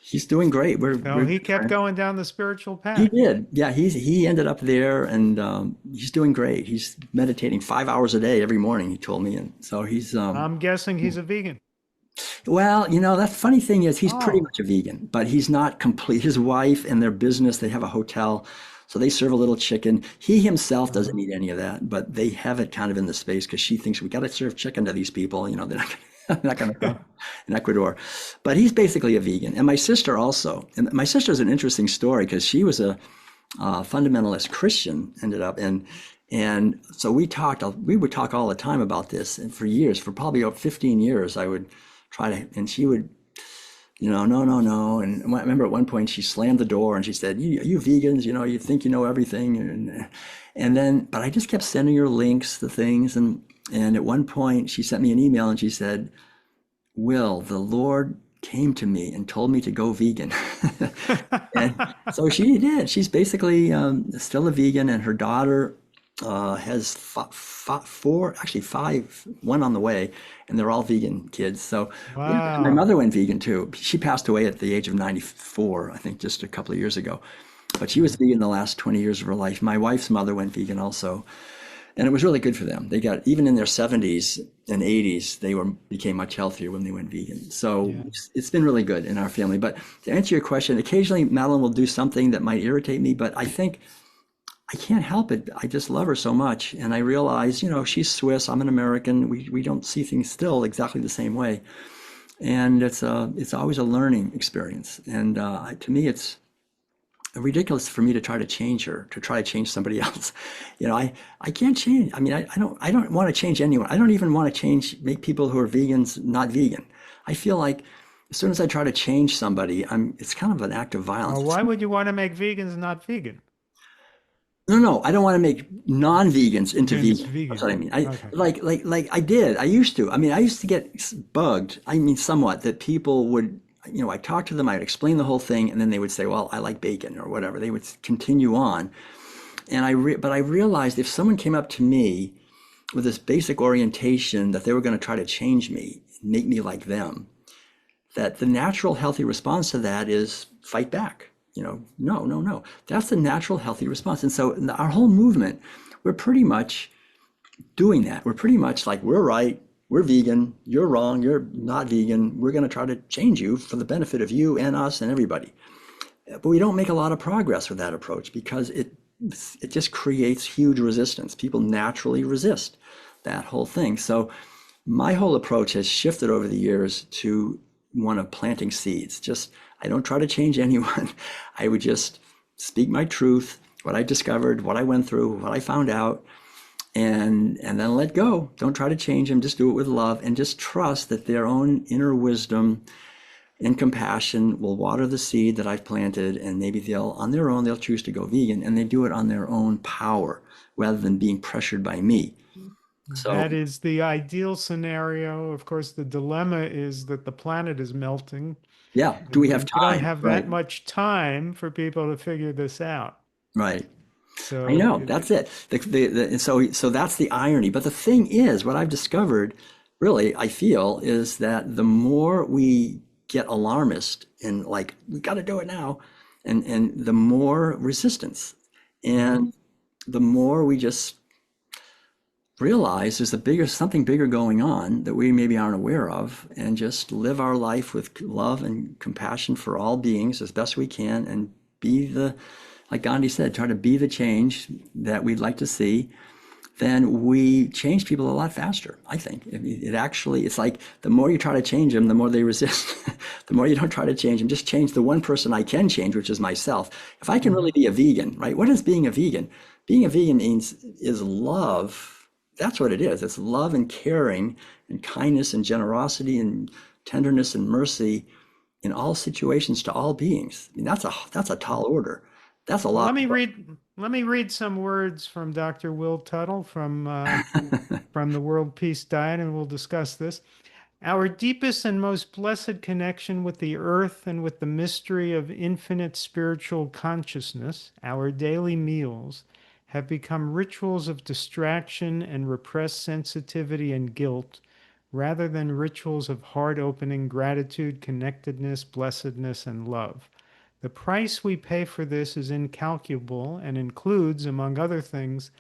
[SPEAKER 2] he's doing great.
[SPEAKER 1] So
[SPEAKER 2] We're
[SPEAKER 1] he
[SPEAKER 2] good
[SPEAKER 1] kept
[SPEAKER 2] friends.
[SPEAKER 1] going down the spiritual
[SPEAKER 2] He
[SPEAKER 1] path.
[SPEAKER 2] did, yeah. He ended up there, and he's doing great. He's meditating 5 hours a day every morning. He told me, and so he's
[SPEAKER 1] I'm guessing he's a vegan.
[SPEAKER 2] well, that funny thing is he's pretty
[SPEAKER 1] Oh,
[SPEAKER 2] much a vegan, but he's not complete. His wife and their business, they have a hotel, so they serve a little chicken. He himself doesn't
[SPEAKER 1] uh-huh.
[SPEAKER 2] eat any of that, but they have it kind of in the space because she thinks we got to serve chicken to these people. They're not not going to come in Ecuador. But he's basically a vegan. And my sister also. And my sister is an interesting story because she was a fundamentalist Christian, ended up, and so we would talk all the time about this, and for years, for probably over 15 years, I would try to, and she would, no, no, no. And I remember at one point she slammed the door and she said, you vegans, you think you know everything. And then, but I just kept sending her links to things. And at one point she sent me an email and she said, Will, the Lord came to me and told me to go vegan. And so she did. She's basically still a vegan, and her daughter has four, actually five, one on the way, and they're all vegan kids. So yeah, my
[SPEAKER 1] Wow.
[SPEAKER 2] mother went vegan too. She passed away at the age of 94, I think, just a couple of years ago. But she was vegan the last 20 years of her life. My wife's mother went vegan also, and it was really good for them. They got, even in their 70s and 80s, they became much healthier when they went vegan. So
[SPEAKER 1] Yeah.
[SPEAKER 2] it's been really good in our family. But to answer your question, occasionally Madeline will do something that might irritate me, but I think I can't help it. I just love her so much, and I realize, she's Swiss, I'm an American. We don't see things still exactly the same way, and it's always a learning experience. And to me, it's ridiculous for me to try to change her, to try to change somebody else. I can't change. I mean, I don't want to change anyone. I don't even want to make people who are vegans not vegan. I feel like as soon as I try to change somebody, it's kind of an act of
[SPEAKER 1] Well,
[SPEAKER 2] violence.
[SPEAKER 1] why would you want to make vegans not vegan?
[SPEAKER 2] No, no, I don't want to make non-vegans into
[SPEAKER 1] Vegans
[SPEAKER 2] vegan. That's
[SPEAKER 1] vegan.
[SPEAKER 2] what I mean. I
[SPEAKER 1] Okay.
[SPEAKER 2] like I did. I used to. I mean, I used to get bugged. I mean, somewhat that people would, I talked to them, I'd explain the whole thing, and then they would say, "Well, I like bacon" or whatever. They would continue on, and but I realized if someone came up to me with this basic orientation that they were going to try to change me, make me like them, that the natural healthy response to that is fight back. No, no, no. That's the natural healthy response. And so our whole movement, we're pretty much doing that. We're pretty much like, we're right, we're vegan, you're wrong, you're not vegan. We're going to try to change you for the benefit of you and us and everybody. But we don't make a lot of progress with that approach because it just creates huge resistance. People naturally resist that whole thing. So my whole approach has shifted over the years to one of planting seeds. Just, I don't try to change anyone. I would just speak my truth, what I discovered, what I went through, what I found out, and then let go. Don't try to change them. Just do it with love and just trust that their own inner wisdom and compassion will water the seed that I've planted, and maybe on their own, they'll choose to go vegan, and they do it on their own power rather than being pressured by me. So
[SPEAKER 1] That is the ideal scenario. Of course, the dilemma is that the planet is melting,
[SPEAKER 2] yeah, do we have
[SPEAKER 1] and we don't
[SPEAKER 2] time?
[SPEAKER 1] have
[SPEAKER 2] Right,
[SPEAKER 1] that much time for people to figure this out.
[SPEAKER 2] right. I
[SPEAKER 1] So
[SPEAKER 2] know, that's it. So that's the irony. But the thing is, what I've discovered, really, I feel, is that the more we get alarmist and like, we got to do it now, and the more resistance,
[SPEAKER 1] uh-huh.
[SPEAKER 2] and the more we just realize there's something bigger going on that we maybe aren't aware of, and just live our life with love and compassion for all beings as best we can, and be like Gandhi said, try to be the change that we'd like to see. Then we change people a lot faster, I think. It's like the more you try to change them, the more they resist. The more you don't try to change them, just change the one person I can change, which is myself. If I can really be a vegan, right? What is being a vegan? Being a vegan is love. That's what it is. It's love and caring and kindness and generosity and tenderness and mercy in all situations to all beings. I mean, that's a tall order. That's a
[SPEAKER 1] Well,
[SPEAKER 2] lot.
[SPEAKER 1] let me read some words from Dr. Will Tuttle from the World Peace Diet, and we'll discuss this. Our deepest and most blessed connection with the earth and with the mystery of infinite spiritual consciousness, our daily meals, have become rituals of distraction and repressed sensitivity and guilt, rather than rituals of heart opening gratitude, connectedness, blessedness, and love. The price we pay for this is incalculable and includes, among other things,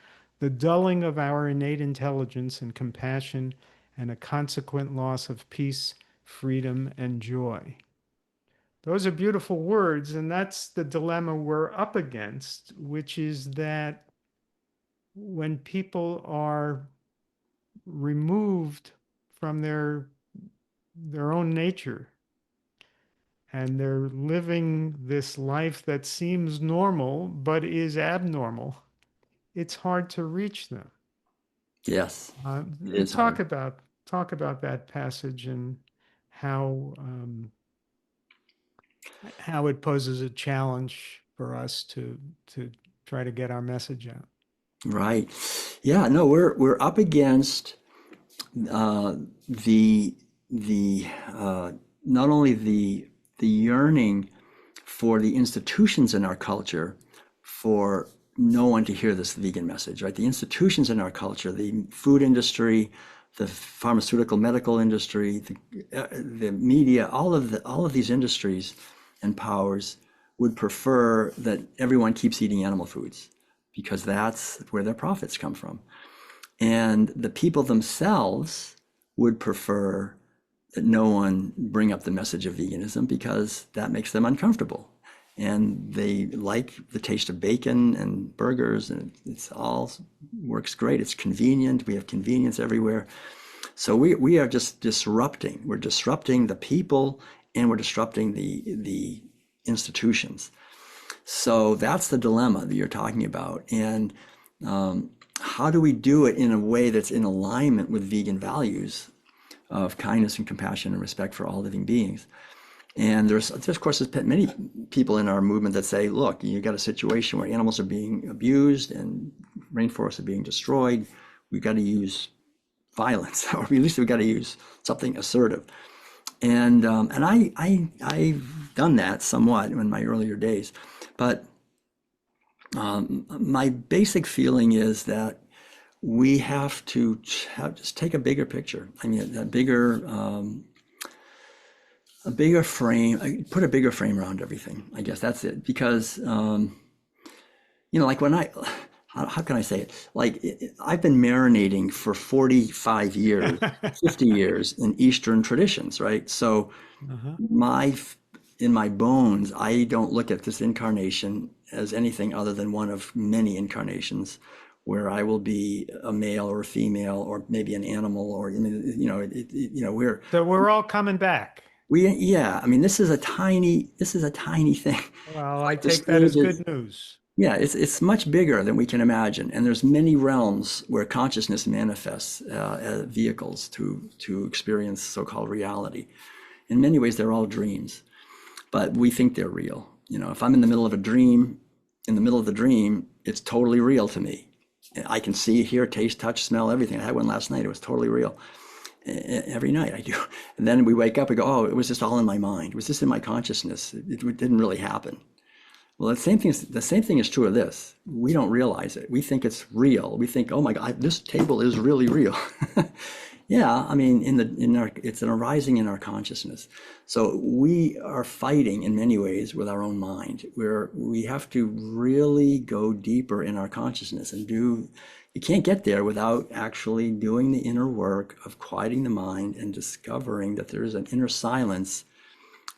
[SPEAKER 1] the dulling of our innate intelligence and compassion and a consequent loss of peace, freedom, and joy. Those are beautiful words, and that's the dilemma we're up against, which is that when people are removed from their own nature and they're living this life that seems normal but is abnormal, it's hard to reach them.
[SPEAKER 2] Yes,
[SPEAKER 1] Uh,
[SPEAKER 2] it is
[SPEAKER 1] talk
[SPEAKER 2] hard.
[SPEAKER 1] about talk about that passage and how how it poses a challenge for us to try to get our message out.
[SPEAKER 2] Right. Yeah, no, we're up against uh, the the not only the yearning for the institutions in our culture for no one to hear this vegan message, right? The institutions in our culture, the food industry, the pharmaceutical medical industry, the media, all of these industries and powers would prefer that everyone keeps eating animal foods because that's where their profits come from. And the people themselves would prefer that no one bring up the message of veganism because that makes them uncomfortable. And they like the taste of bacon and burgers, and it's all works great. It's convenient. We have convenience everywhere. So we are just disrupting. We're disrupting the people, and we're disrupting the institutions. So that's the dilemma that you're talking about. And how do we do it in a way that's in alignment with vegan values of kindness and compassion and respect for all living beings? And there's of course, there's many people in our movement that say, look, you got a situation where animals are being abused and rainforests are being destroyed. We've got to use violence, or at least we've got to use something assertive. And I've done that somewhat in my earlier days, but my basic feeling is that we have to just take a bigger picture. I mean, a bigger frame, put a bigger frame around everything. I guess that's it. Because, like how can I say it? Like I've been marinating for 45 years, 50 years in Eastern traditions, right? So
[SPEAKER 1] Uh-huh.
[SPEAKER 2] my, in my bones, I don't look at this incarnation as anything other than one of many incarnations where I will be a male or a female or maybe an animal or,
[SPEAKER 1] So we're all coming back.
[SPEAKER 2] yeah, I mean, this is a tiny thing.
[SPEAKER 1] Well, I
[SPEAKER 2] Like the
[SPEAKER 1] take that
[SPEAKER 2] stage
[SPEAKER 1] as
[SPEAKER 2] is,
[SPEAKER 1] good news.
[SPEAKER 2] yeah, it's much bigger than we can imagine. And there's many realms where consciousness manifests as vehicles to experience so-called reality. In many ways, they're all dreams, but we think they're real. If I'm in the middle of a dream, in the middle of the dream, it's totally real to me. I can see, hear, taste, touch, smell, everything. I had one last night. It was totally real. Every night I do. And then we wake up and go, oh, it was just all in my mind. It was just in my consciousness. It didn't really happen. Well, the same thing is true of this. We don't realize it. We think it's real. We think, oh my God, this table is really real. Yeah, I mean, it's an arising in our consciousness. So we are fighting in many ways with our own mind, where we have to really go deeper in our consciousness and You can't get there without actually doing the inner work of quieting the mind and discovering that there is an inner silence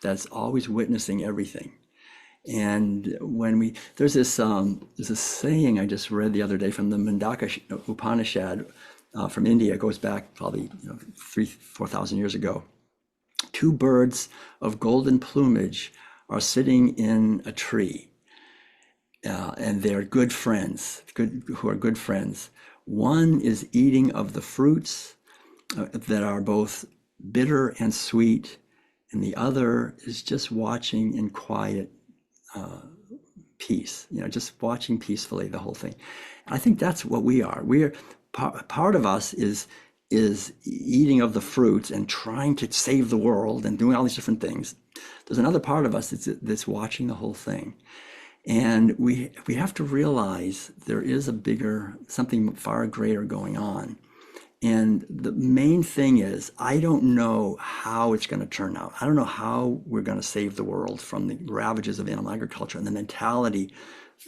[SPEAKER 2] that's always witnessing everything. And when there's this saying I just read the other day from the Mundaka Upanishad from India. It goes back probably 4,000 years ago. Two birds of golden plumage are sitting in a tree, and they're good friends, who are good friends. One is eating of the fruits that are both bitter and sweet, and the other is just watching in quiet peace, just watching peacefully the whole thing. I think that's what we are. Part of us is eating of the fruits and trying to save the world and doing all these different things. There's another part of us that's watching the whole thing. And we have to realize there is something far greater going on. And the main thing is, I don't know how it's going to turn out. I don't know how we're going to save the world from the ravages of animal agriculture and the mentality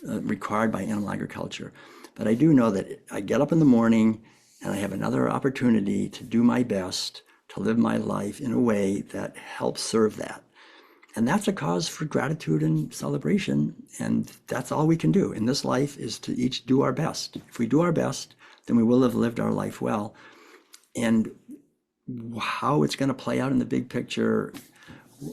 [SPEAKER 2] required by animal agriculture. But I do know that I get up in the morning and I have another opportunity to do my best to live my life in a way that helps serve that. And that's a cause for gratitude and celebration. And that's all we can do in this life, is to each do our best. If we do our best, then we will have lived our life well. And how it's going to play out in the big picture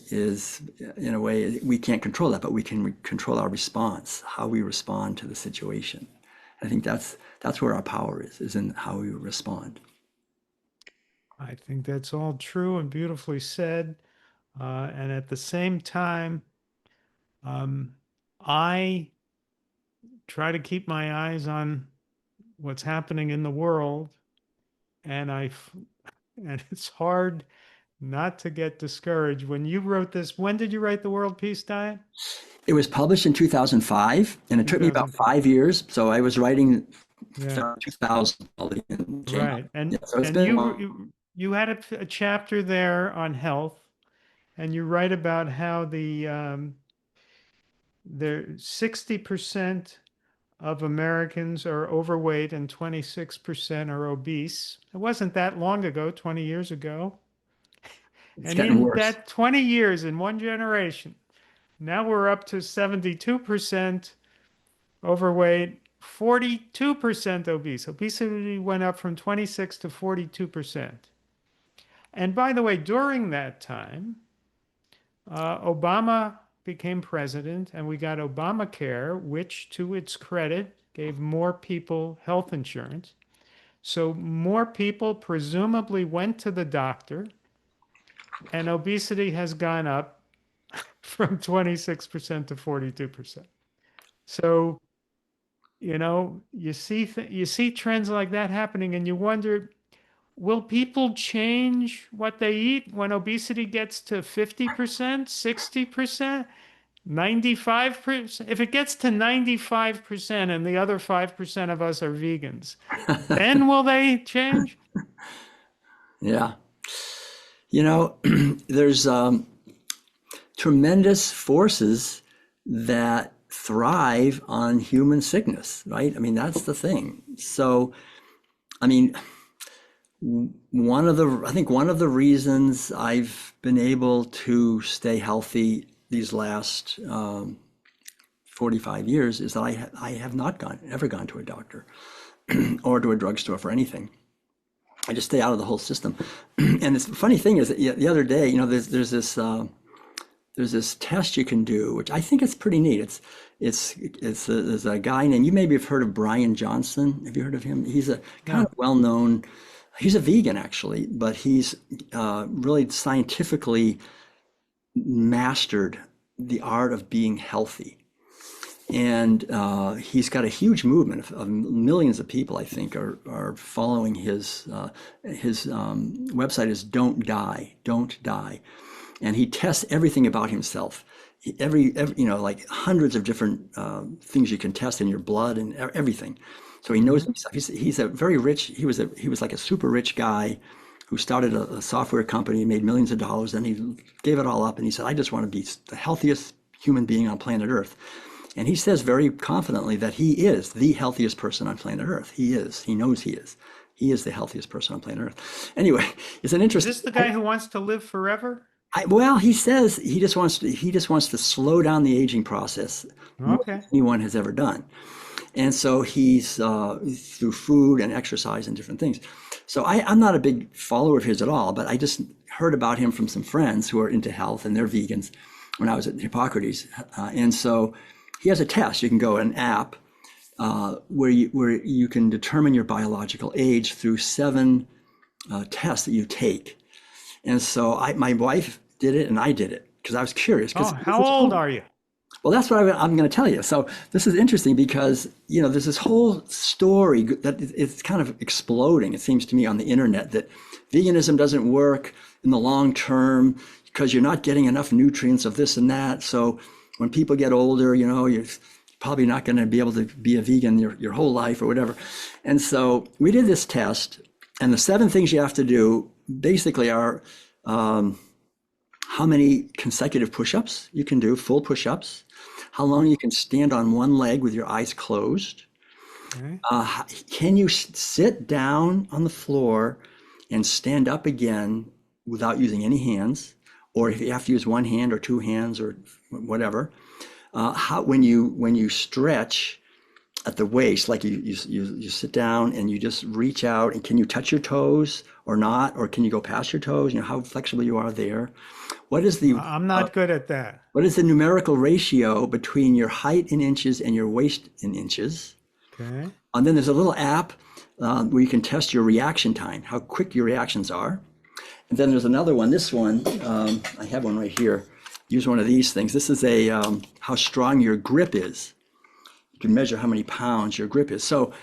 [SPEAKER 2] is, in a way, we can't control that, but we can control our response, how we respond to the situation. I think that's where our power is in how we respond.
[SPEAKER 1] I think that's all true and beautifully said. And at the same time, um, I try to keep my eyes on what's happening in the world, and and it's hard not to get discouraged. When you wrote this, when did you write the World Peace Diet?
[SPEAKER 2] It was published in 2005, and it took me about
[SPEAKER 1] 2005.
[SPEAKER 2] 5 years. So I was writing
[SPEAKER 1] Yeah,
[SPEAKER 2] 2000 and change.
[SPEAKER 1] right.
[SPEAKER 2] Yeah, so it's
[SPEAKER 1] And
[SPEAKER 2] been a while.
[SPEAKER 1] you had a chapter there on health, and you write about how there 60% of Americans are overweight and 26% are obese. It wasn't that long ago, 20 years ago.
[SPEAKER 2] It's
[SPEAKER 1] And
[SPEAKER 2] getting
[SPEAKER 1] in
[SPEAKER 2] worse.
[SPEAKER 1] that 20 years, in one generation, now we're up to 72% overweight, 42% obese. Obesity went up from 26 to 42%. And by the way, during that time, Obama became president, and we got Obamacare, which, to its credit, gave more people health insurance. So more people presumably went to the doctor, and obesity has gone up from 26% to 42%. So, you see trends like that happening, and you wonder, will people change what they eat when obesity gets to 50%, 60%? 95%, if it gets to 95% and the other 5% of us are vegans, then will they change?
[SPEAKER 2] Yeah. There's tremendous forces that thrive on human sickness, right? I mean, that's the thing. So, I mean, I think one of the reasons I've been able to stay healthy these last 45 years is that I have not ever gone to a doctor or to a drugstore for anything. I just stay out of the whole system. And the funny thing is that the other day, there's this test you can do, which I think is pretty neat. There's a guy named, you maybe have heard of Brian Johnson. Have you heard of him? He's a kind
[SPEAKER 1] No.
[SPEAKER 2] of well-known, he's a vegan actually, but he's really scientifically mastered the art of being healthy. And he's got a huge movement of millions of people, I think, are following his website is Don't Die, Don't Die. And he tests everything about himself. Every like hundreds of different things you can test in your blood and everything. So he knows himself. He's a very rich, he was like a super rich guy who started a software company, made millions of dollars, and he gave it all up. And he said, I just want to be the healthiest human being on planet Earth. And he says very confidently that he is the healthiest person on planet Earth. He is. He knows he is. He is the healthiest person on planet Earth. Anyway, it's an
[SPEAKER 1] Is
[SPEAKER 2] interesting.
[SPEAKER 1] this the guy who wants to live forever?
[SPEAKER 2] Well, he says he just wants to slow down the aging process more than
[SPEAKER 1] Okay.
[SPEAKER 2] anyone has ever done. And so he's through food and exercise and different things. So I'm not a big follower of his at all, but I just heard about him from some friends who are into health and they're vegans when I was at Hippocrates. And so he has a test. You can go an app where you can determine your biological age through 7 tests that you take. And so my wife did it and I did it because I was curious.
[SPEAKER 1] Oh,
[SPEAKER 2] Because
[SPEAKER 1] how old are you?
[SPEAKER 2] well, that's what I'm going to tell you. So this is interesting because there's this whole story that it's kind of exploding. It seems to me on the internet that veganism doesn't work in the long term because you're not getting enough nutrients of this and that. So when people get older, you're probably not going to be able to be a vegan your whole life or whatever. And so we did this test, and the 7 things you have to do basically are how many consecutive push-ups you can do, full push-ups, how long you can stand on one leg with your eyes closed.
[SPEAKER 1] Okay.
[SPEAKER 2] Can you sit down on the floor and stand up again without using any hands? Or if you have to use one hand or 2 hands or whatever. When you stretch at the waist, like you sit down and you just reach out, and can you touch your toes or not? Or can you go past your toes? How flexible you are there. What is the
[SPEAKER 1] I'm not good at that.
[SPEAKER 2] what is the numerical ratio between your height in inches and your waist in inches?
[SPEAKER 1] Okay.
[SPEAKER 2] And then there's a little app where you can test your reaction time, how quick your reactions are. And then there's another one. This one, I have one right here. Use one of these things. This is how strong your grip is. You can measure how many pounds your grip is. So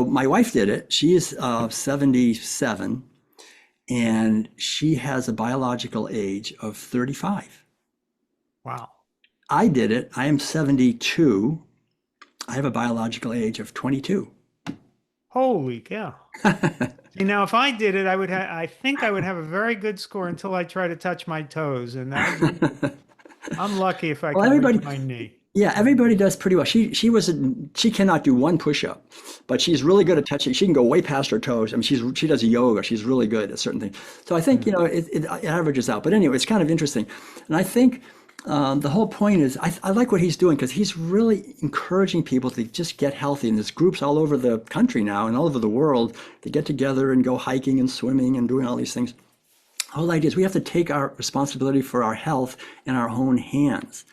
[SPEAKER 2] my wife did it. She is 77, and she has a biological age of 35.
[SPEAKER 1] Wow.
[SPEAKER 2] I did it. I am 72. I have a biological age of 22.
[SPEAKER 1] Holy cow. See, now if I did it, I think I would have a very good score until I try to touch my toes, and that would be, I'm lucky if I
[SPEAKER 2] Well,
[SPEAKER 1] can reach
[SPEAKER 2] everybody,
[SPEAKER 1] my knee.
[SPEAKER 2] yeah, everybody does pretty well. She cannot do one push-up, but she's really good at touching. She can go way past her toes. I mean, she does yoga. She's really good at certain things. So I think,
[SPEAKER 1] Yeah.
[SPEAKER 2] it averages out. But anyway, it's kind of interesting. And I think the whole point is I like what he's doing because he's really encouraging people to just get healthy. And there's groups all over the country now and all over the world to get together and go hiking and swimming and doing all these things. The whole idea is we have to take our responsibility for our health in our own hands,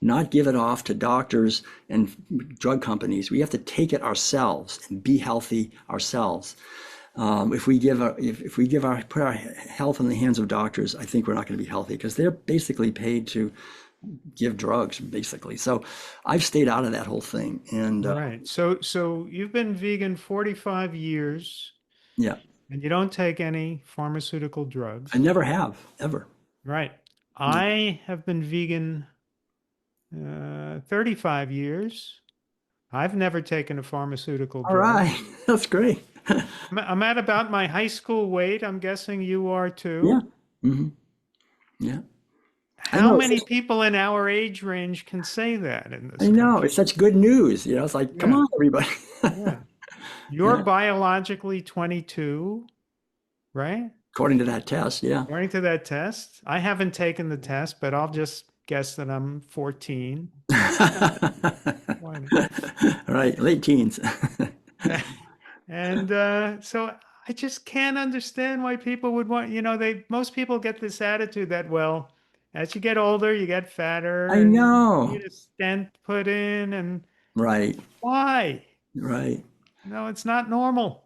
[SPEAKER 2] not give it off to doctors and drug companies. We have to take it ourselves and be healthy ourselves. If we put our health in the hands of doctors, I think we're not going to be healthy because they're basically paid to give drugs, basically. So I've stayed out of that whole thing. And
[SPEAKER 1] Right. So you've been vegan 45 years
[SPEAKER 2] yeah,
[SPEAKER 1] and you don't take any pharmaceutical
[SPEAKER 2] I
[SPEAKER 1] drugs.
[SPEAKER 2] never have ever.
[SPEAKER 1] Right.
[SPEAKER 2] Yeah.
[SPEAKER 1] I have been vegan 35 years. I've never taken a pharmaceutical
[SPEAKER 2] All
[SPEAKER 1] drug.
[SPEAKER 2] right, that's great.
[SPEAKER 1] I'm at about my high school weight. I'm guessing you are
[SPEAKER 2] Yeah.
[SPEAKER 1] too.
[SPEAKER 2] Hmm. Yeah. I
[SPEAKER 1] How
[SPEAKER 2] know.
[SPEAKER 1] many people in our age range can say that in
[SPEAKER 2] I
[SPEAKER 1] this
[SPEAKER 2] know.
[SPEAKER 1] country?
[SPEAKER 2] It's such good news. It's like, come
[SPEAKER 1] Yeah,
[SPEAKER 2] on, everybody.
[SPEAKER 1] yeah. You're
[SPEAKER 2] Yeah.
[SPEAKER 1] biologically 22, right?
[SPEAKER 2] According to that test, yeah.
[SPEAKER 1] According to that test. I haven't taken the test, but I'll just guess that I'm 14. Why not?
[SPEAKER 2] Right, late teens.
[SPEAKER 1] And so I just can't understand why people would want, most people get this attitude that, well, as you get older, you get fatter
[SPEAKER 2] I
[SPEAKER 1] and you
[SPEAKER 2] know.
[SPEAKER 1] get a stent put in. And
[SPEAKER 2] Right,
[SPEAKER 1] why?
[SPEAKER 2] right.
[SPEAKER 1] No, it's not normal.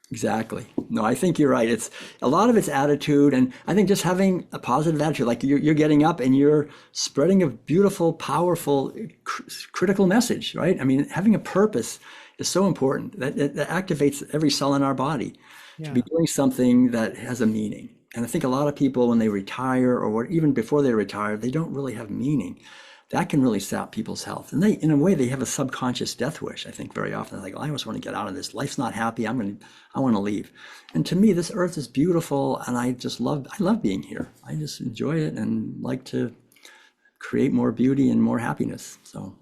[SPEAKER 2] Exactly. No, I think you're right. It's a lot of it's attitude, and I think just having a positive attitude, like you're getting up and you're spreading a beautiful, powerful, critical message, right? I mean, having a purpose is so important. That activates every cell in our body to be
[SPEAKER 1] Yeah.
[SPEAKER 2] doing something that has a meaning. And I think a lot of people, when they retire even before they retire, they don't really have meaning. That can really sap people's health. And in a way, they have a subconscious death wish, I think, very often. They're like, I just want to get out of this. Life's not happy. I want to leave. And to me, this earth is beautiful. And I love being here. I just enjoy it and like to create more beauty and more happiness. So,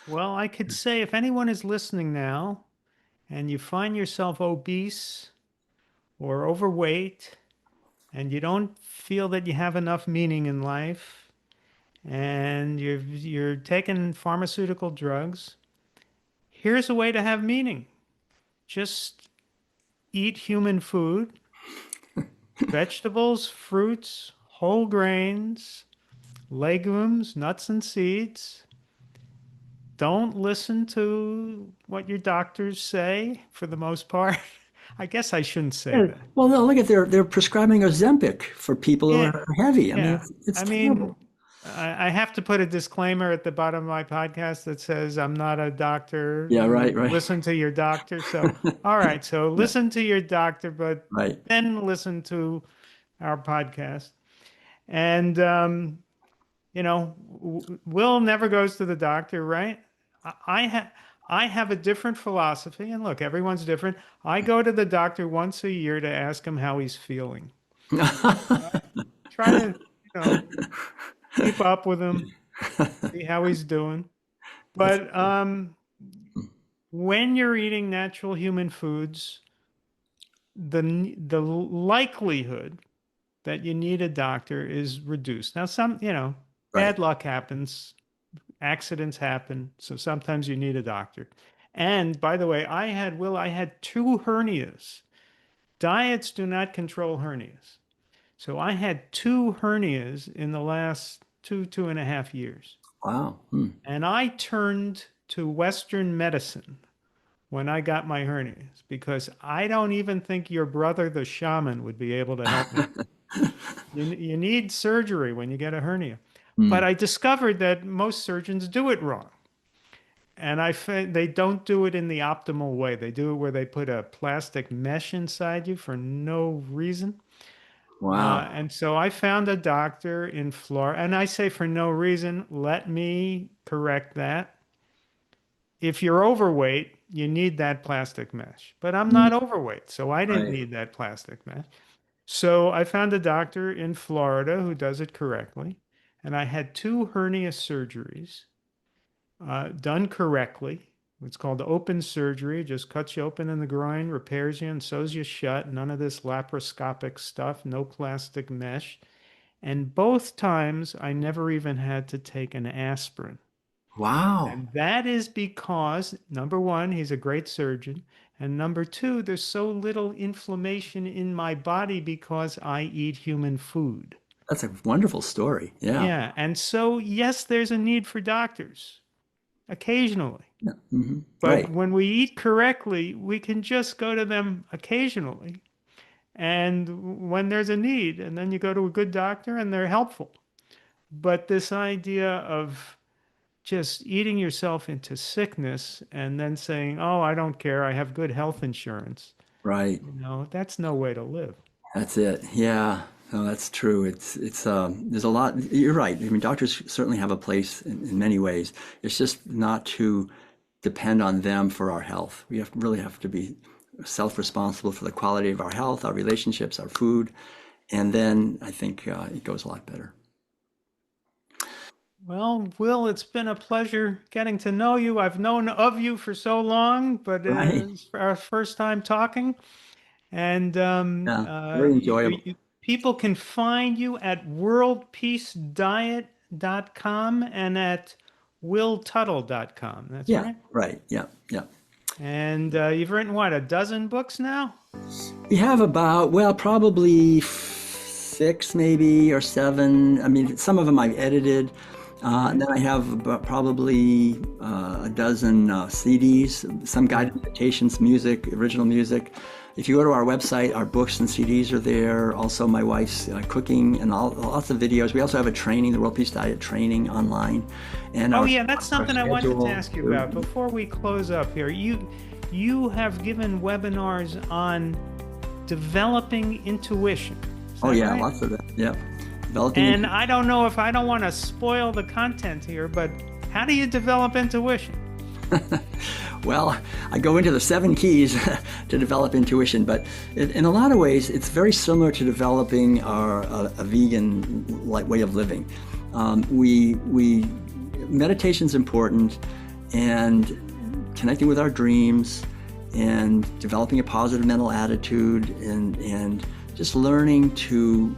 [SPEAKER 1] Well, I could say if anyone is listening now and you find yourself obese or overweight and you don't feel that you have enough meaning in life and you're taking pharmaceutical drugs, here's a way to have meaning. Just eat human food, vegetables, fruits, whole grains, legumes, nuts and seeds. Don't listen to what your doctors say for the most part. I guess I shouldn't say
[SPEAKER 2] Yeah.
[SPEAKER 1] that.
[SPEAKER 2] Well, no, look at they're prescribing Ozempic for people who
[SPEAKER 1] Yeah.
[SPEAKER 2] are heavy. I mean,
[SPEAKER 1] Yeah.
[SPEAKER 2] it's
[SPEAKER 1] I mean,
[SPEAKER 2] terrible.
[SPEAKER 1] I have to put a disclaimer at the bottom of my podcast that says I'm not a doctor.
[SPEAKER 2] Yeah, right, right.
[SPEAKER 1] Listen to your doctor. So, all right. So
[SPEAKER 2] Yeah,
[SPEAKER 1] listen to your doctor, but
[SPEAKER 2] right.
[SPEAKER 1] then listen to our podcast. And, Will never goes to the doctor, right? I, I have. I have a different philosophy, and look, everyone's different. I go to the doctor once a year to ask him how he's feeling. Try to, you know, keep up with him, see how he's doing.
[SPEAKER 2] That's
[SPEAKER 1] But when you're eating natural human foods, the likelihood that you need a doctor is reduced. Now,
[SPEAKER 2] right.
[SPEAKER 1] bad luck happens, accidents happen, so sometimes you need a doctor. And by the way, I had two hernias. Diets do not control hernias. So I had two hernias in the last 2.5 years.
[SPEAKER 2] Wow. Hmm.
[SPEAKER 1] And I turned to Western medicine when I got my hernias because I don't even think your brother, the shaman, would be able to help me. You need surgery when you get a hernia. But
[SPEAKER 2] Hmm.
[SPEAKER 1] I discovered that most surgeons do it wrong. And they don't do it in the optimal way. They do it where they put a plastic mesh inside you for no reason.
[SPEAKER 2] Wow.
[SPEAKER 1] And so I found a doctor in Florida, and I say for no reason, let me correct that. If you're overweight, you need that plastic mesh. But I'm
[SPEAKER 2] Hmm.
[SPEAKER 1] not overweight, so I didn't
[SPEAKER 2] Right.
[SPEAKER 1] need that plastic mesh. So I found a doctor in Florida who does it correctly. And I had two hernia surgeries done correctly. It's called open surgery. It just cuts you open in the groin, repairs you, and sews you shut. None of this laparoscopic stuff, no plastic mesh. And both times I never even had to take an aspirin.
[SPEAKER 2] Wow.
[SPEAKER 1] And that is because, number one, he's a great surgeon. And number two, there's so little inflammation in my body because I eat human food.
[SPEAKER 2] That's a wonderful story. Yeah.
[SPEAKER 1] Yeah. And so, yes, there's a need for doctors occasionally.
[SPEAKER 2] Yeah. Hmm.
[SPEAKER 1] But
[SPEAKER 2] Right.
[SPEAKER 1] when we eat correctly, we can just go to them occasionally. And when there's a need, and then you go to a good doctor and they're helpful. But this idea of just eating yourself into sickness and then saying, "Oh, I don't care. I have good health insurance."
[SPEAKER 2] Right.
[SPEAKER 1] That's no way to live.
[SPEAKER 2] That's it. Yeah. No, that's true. There's a lot. You're right. I mean, doctors certainly have a place in many ways. It's just not to depend on them for our health. Really have to be self-responsible for the quality of our health, our relationships, our food, and then I think it goes a lot better.
[SPEAKER 1] Well, Will, it's been a pleasure getting to know you. I've known of you for so long, but
[SPEAKER 2] Right.
[SPEAKER 1] it's our first time talking. And
[SPEAKER 2] Yeah. Very enjoyable.
[SPEAKER 1] people can find you at worldpeacediet.com and at willtuttle.com. That's
[SPEAKER 2] Yeah.
[SPEAKER 1] right.
[SPEAKER 2] Right. Yeah. Yeah.
[SPEAKER 1] And you've written what, a dozen books now?
[SPEAKER 2] We have about, well, probably six maybe or seven. I mean, some of them I've edited. And
[SPEAKER 1] Okay.
[SPEAKER 2] then I have about probably a dozen CDs, some
[SPEAKER 1] Yeah.
[SPEAKER 2] guided meditations, music, original music. If you go to our website, our books and CDs are there. Also, my wife's cooking and lots of videos. We also have a training, the World Peace Diet training online, and
[SPEAKER 1] Oh
[SPEAKER 2] our,
[SPEAKER 1] yeah, that's
[SPEAKER 2] our
[SPEAKER 1] something I wanted to
[SPEAKER 2] schedule.
[SPEAKER 1] ask you about before we close up here. You have given webinars on developing intuition. Is
[SPEAKER 2] Oh
[SPEAKER 1] that
[SPEAKER 2] yeah,
[SPEAKER 1] right?
[SPEAKER 2] lots of that. Yep. Developing
[SPEAKER 1] And
[SPEAKER 2] into
[SPEAKER 1] I don't know if I don't want to spoil the content here, but how do you develop intuition?
[SPEAKER 2] Well, I go into the 7 keys to develop intuition, but in a lot of ways, it's very similar to developing a vegan like way of living. We meditation's important, and connecting with our dreams and developing a positive mental attitude and just learning to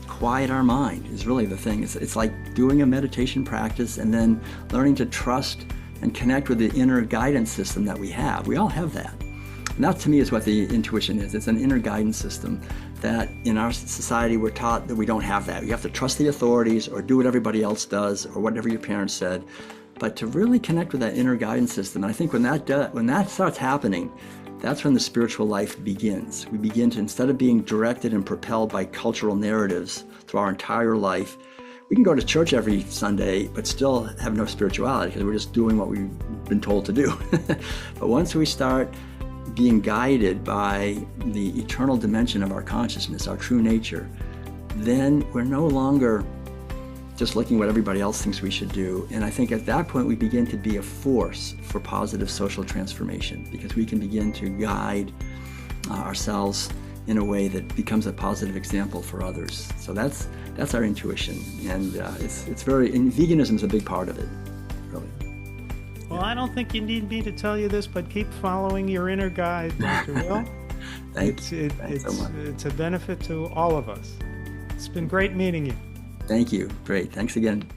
[SPEAKER 2] quiet our mind is really the thing. It's like doing a meditation practice and then learning to trust and connect with the inner guidance system that we have. We all have that. And that to me is what the intuition is. It's an inner guidance system that in our society we're taught that we don't have that. You have to trust the authorities or do what everybody else does or whatever your parents said. But to really connect with that inner guidance system, and I think when that starts happening, that's when the spiritual life begins. We begin to, instead of being directed and propelled by cultural narratives through our entire life, we can go to church every Sunday, but still have no spirituality because we're just doing what we've been told to do. But once we start being guided by the eternal dimension of our consciousness, our true nature, then we're no longer just looking at what everybody else thinks we should do. And I think at that point we begin to be a force for positive social transformation because we can begin to guide ourselves in a way that becomes a positive example for others. So that's our intuition, and and veganism is a big part of it, really.
[SPEAKER 1] Well, I don't think you need me to tell you this, but keep following your inner guide, Dr. Will.
[SPEAKER 2] Thanks so much.
[SPEAKER 1] It's a benefit to all of us. It's been great meeting you.
[SPEAKER 2] Thank you. Great. Thanks again.